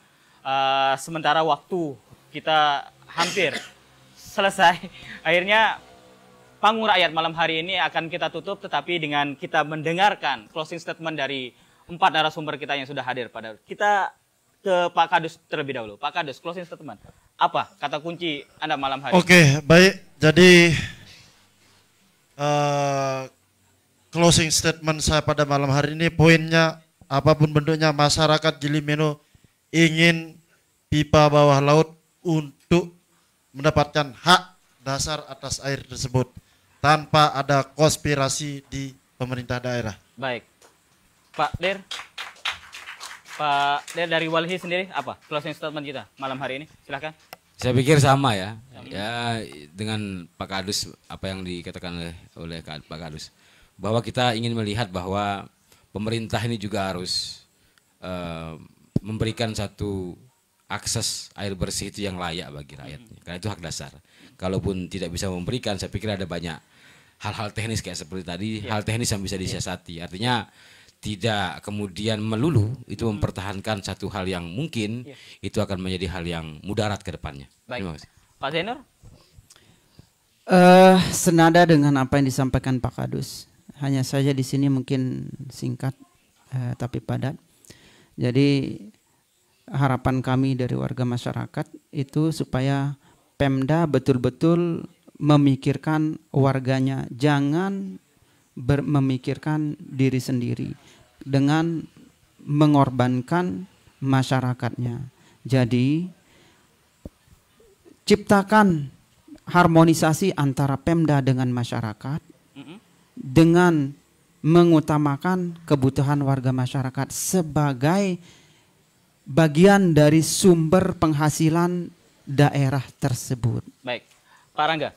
Sementara waktu kita hampir selesai. Akhirnya panggung rakyat malam hari ini akan kita tutup, tetapi dengan kita mendengarkan closing statement dari 4 narasumber kita yang sudah hadir pada kita. Ke Pak Kadus terlebih dahulu. Pak Kadus, closing statement. Apa kata kunci Anda malam hari ini? Oke, baik. Jadi closing statement saya pada malam hari ini poinnya apapun bentuknya masyarakat Gilimeno ingin pipa bawah laut untuk mendapatkan hak dasar atas air tersebut tanpa ada konspirasi di pemerintah daerah. Baik. Pak Der dari Walhi sendiri apa closing statement kita malam hari ini? Silahkan. Saya pikir sama ya. Ya dengan Pak Kadus apa yang dikatakan oleh Pak Kadus bahwa kita ingin melihat bahwa pemerintah ini juga harus memberikan satu akses air bersih itu yang layak bagi rakyatnya. Karena itu hak dasar. Kalaupun tidak bisa memberikan, saya pikir ada banyak hal-hal teknis kayak seperti tadi, hal teknis yang bisa disiasati. Artinya tidak kemudian melulu itu mempertahankan satu hal yang mungkin itu akan menjadi hal yang mudarat ke depannya. Terima kasih. Pak Zainur? Senada dengan apa yang disampaikan Pak Kadus. Hanya saja di sini mungkin singkat tapi padat. Jadi harapan kami dari warga masyarakat itu supaya Pemda betul-betul memikirkan warganya, jangan memikirkan diri sendiri dengan mengorbankan masyarakatnya. Jadi ciptakan harmonisasi antara Pemda dengan masyarakat dengan mengutamakan kebutuhan warga masyarakat sebagai bagian dari sumber penghasilan daerah tersebut. Baik, Pak Rangga.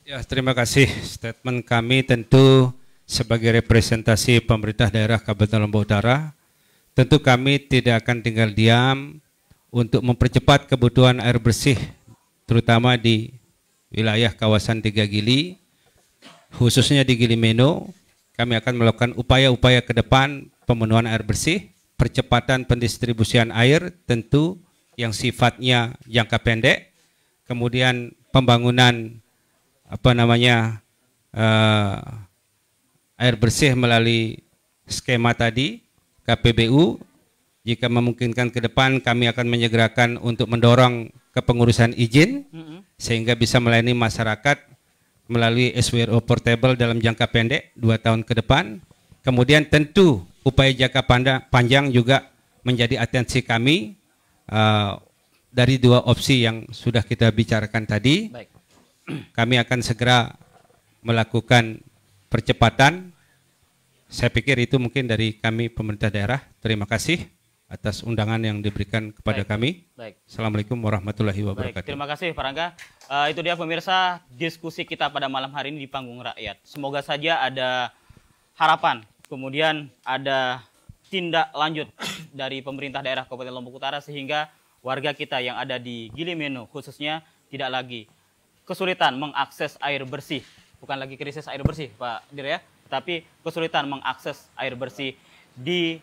Ya, terima kasih. Statement kami tentu sebagai representasi pemerintah daerah Kabupaten Lombok Utara, tentu kami tidak akan tinggal diam untuk mempercepat kebutuhan air bersih, terutama di wilayah kawasan 3 Gili, khususnya di Gilimeno. Kami akan melakukan upaya-upaya ke depan pemenuhan air bersih, percepatan pendistribusian air tentu yang sifatnya jangka pendek, kemudian pembangunan air bersih melalui skema tadi KPBU. Jika memungkinkan ke depan kami akan menyegerakan untuk mendorong kepengurusan izin sehingga bisa melayani masyarakat melalui SWRO portable dalam jangka pendek 2 tahun ke depan. Kemudian tentu upaya jangka panjang juga menjadi atensi kami dari 2 opsi yang sudah kita bicarakan tadi. Baik. Kami akan segera melakukan percepatan. Saya pikir itu mungkin dari kami pemerintah daerah. Terima kasih atas undangan yang diberikan kepada kami. Baik. Assalamualaikum warahmatullahi wabarakatuh. Baik, terima kasih Pak Rangga. Itu dia pemirsa diskusi kita pada malam hari ini di Panggung Rakyat. Semoga saja ada harapan, kemudian ada tindak lanjut dari pemerintah daerah Kabupaten Lombok Utara sehingga warga kita yang ada di Gilimenu khususnya tidak lagi kesulitan mengakses air bersih. Bukan lagi krisis air bersih Pak Dir ya, tapi kesulitan mengakses air bersih di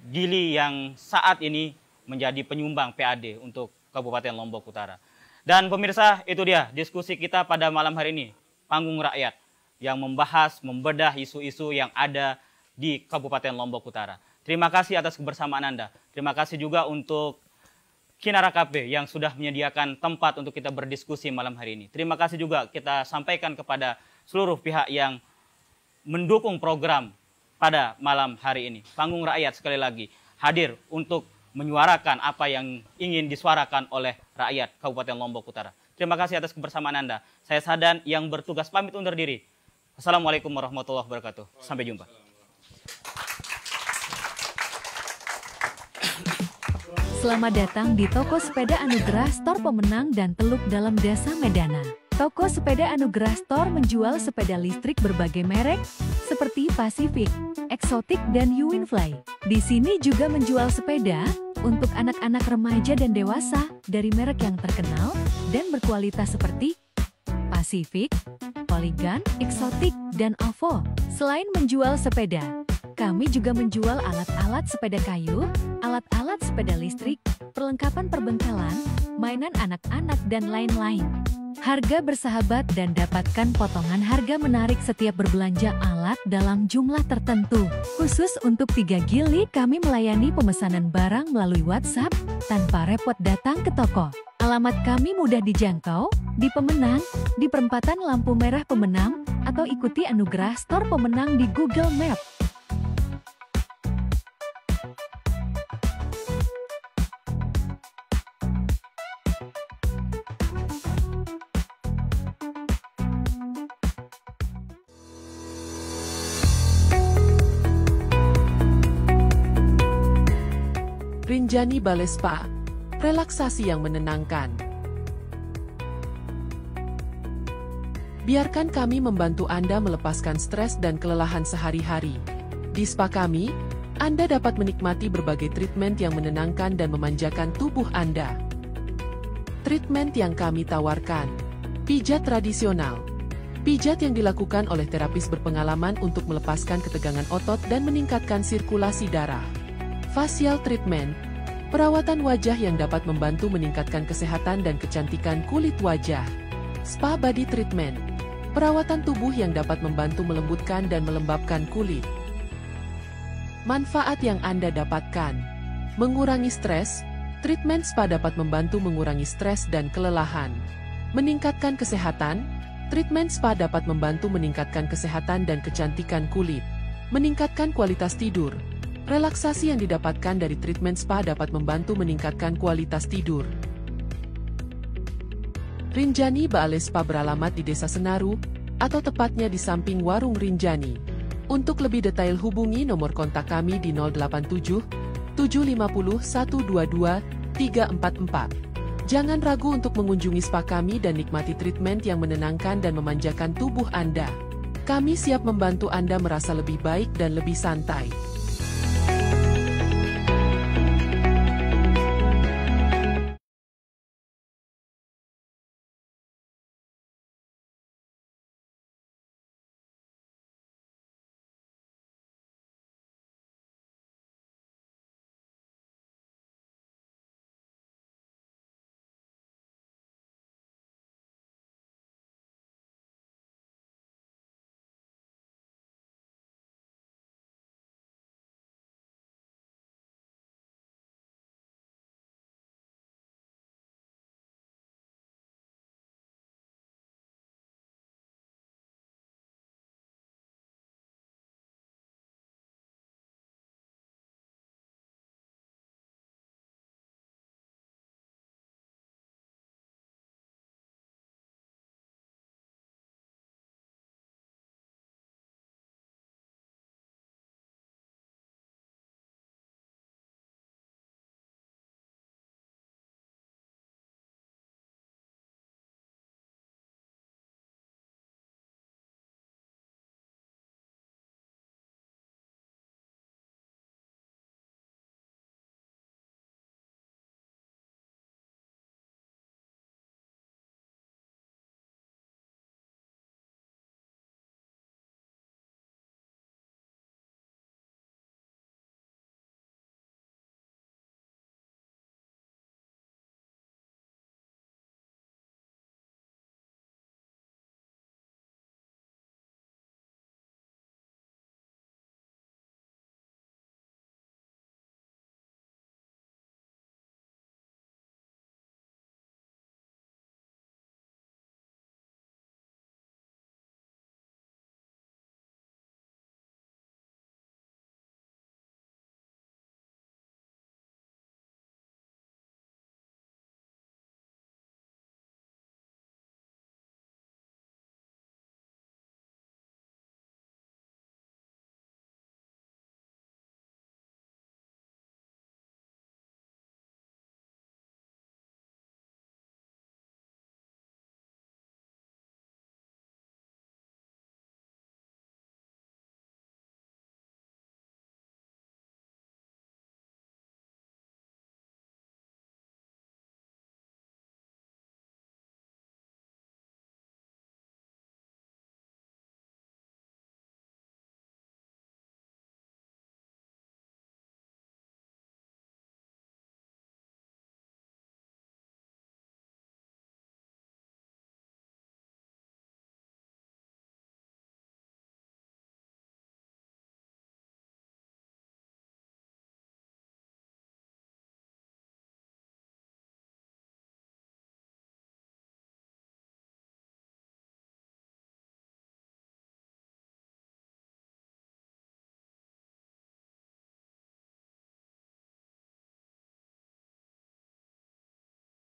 Gili yang saat ini menjadi penyumbang PAD untuk Kabupaten Lombok Utara. Dan pemirsa, itu dia diskusi kita pada malam hari ini, Panggung Rakyat, yang membahas, membedah isu-isu yang ada di Kabupaten Lombok Utara. Terima kasih atas kebersamaan Anda. Terima kasih juga untuk Kinara KP yang sudah menyediakan tempat untuk kita berdiskusi malam hari ini. Terima kasih juga kita sampaikan kepada seluruh pihak yang mendukung program pada malam hari ini. Panggung Rakyat sekali lagi hadir untuk menyuarakan apa yang ingin disuarakan oleh rakyat Kabupaten Lombok Utara. Terima kasih atas kebersamaan Anda. Saya Sadan yang bertugas pamit undur diri. Assalamualaikum warahmatullahi wabarakatuh. Sampai jumpa. Selamat datang di Toko Sepeda Anugerah Store Pemenang dan Teluk dalam Desa Medana. Toko Sepeda Anugerah Store menjual sepeda listrik berbagai merek seperti Pacific, Exotic, dan Uwinfly. Di sini juga menjual sepeda untuk anak-anak remaja dan dewasa dari merek yang terkenal dan berkualitas seperti Pacific, Polygon, Exotic, dan Ovo. Selain menjual sepeda, kami juga menjual alat-alat sepeda kayu, alat-alat sepeda listrik, perlengkapan perbengkelan, mainan anak-anak, dan lain-lain. Harga bersahabat dan dapatkan potongan harga menarik setiap berbelanja alat dalam jumlah tertentu. Khusus untuk 3 Gili, kami melayani pemesanan barang melalui WhatsApp tanpa repot datang ke toko. Alamat kami mudah dijangkau di Pemenang, di perempatan lampu merah Pemenang, atau ikuti Anugerah Store Pemenang di Google Maps. Rinjani Balai Spa, relaksasi yang menenangkan. Biarkan kami membantu Anda melepaskan stres dan kelelahan sehari-hari. Di spa kami, Anda dapat menikmati berbagai treatment yang menenangkan dan memanjakan tubuh Anda. Treatment yang kami tawarkan: pijat tradisional. Pijat yang dilakukan oleh terapis berpengalaman untuk melepaskan ketegangan otot dan meningkatkan sirkulasi darah. Facial treatment, perawatan wajah yang dapat membantu meningkatkan kesehatan dan kecantikan kulit wajah. Spa body treatment, perawatan tubuh yang dapat membantu melembutkan dan melembabkan kulit. Manfaat yang Anda dapatkan: mengurangi stres. Treatment spa dapat membantu mengurangi stres dan kelelahan. Meningkatkan kesehatan. Treatment spa dapat membantu meningkatkan kesehatan dan kecantikan kulit. Meningkatkan kualitas tidur. Relaksasi yang didapatkan dari treatment spa dapat membantu meningkatkan kualitas tidur. Rinjani Balai Spa beralamat di Desa Senaru, atau tepatnya di samping Warung Rinjani. Untuk lebih detail hubungi nomor kontak kami di 087 750 122 344. Jangan ragu untuk mengunjungi spa kami dan nikmati treatment yang menenangkan dan memanjakan tubuh Anda. Kami siap membantu Anda merasa lebih baik dan lebih santai.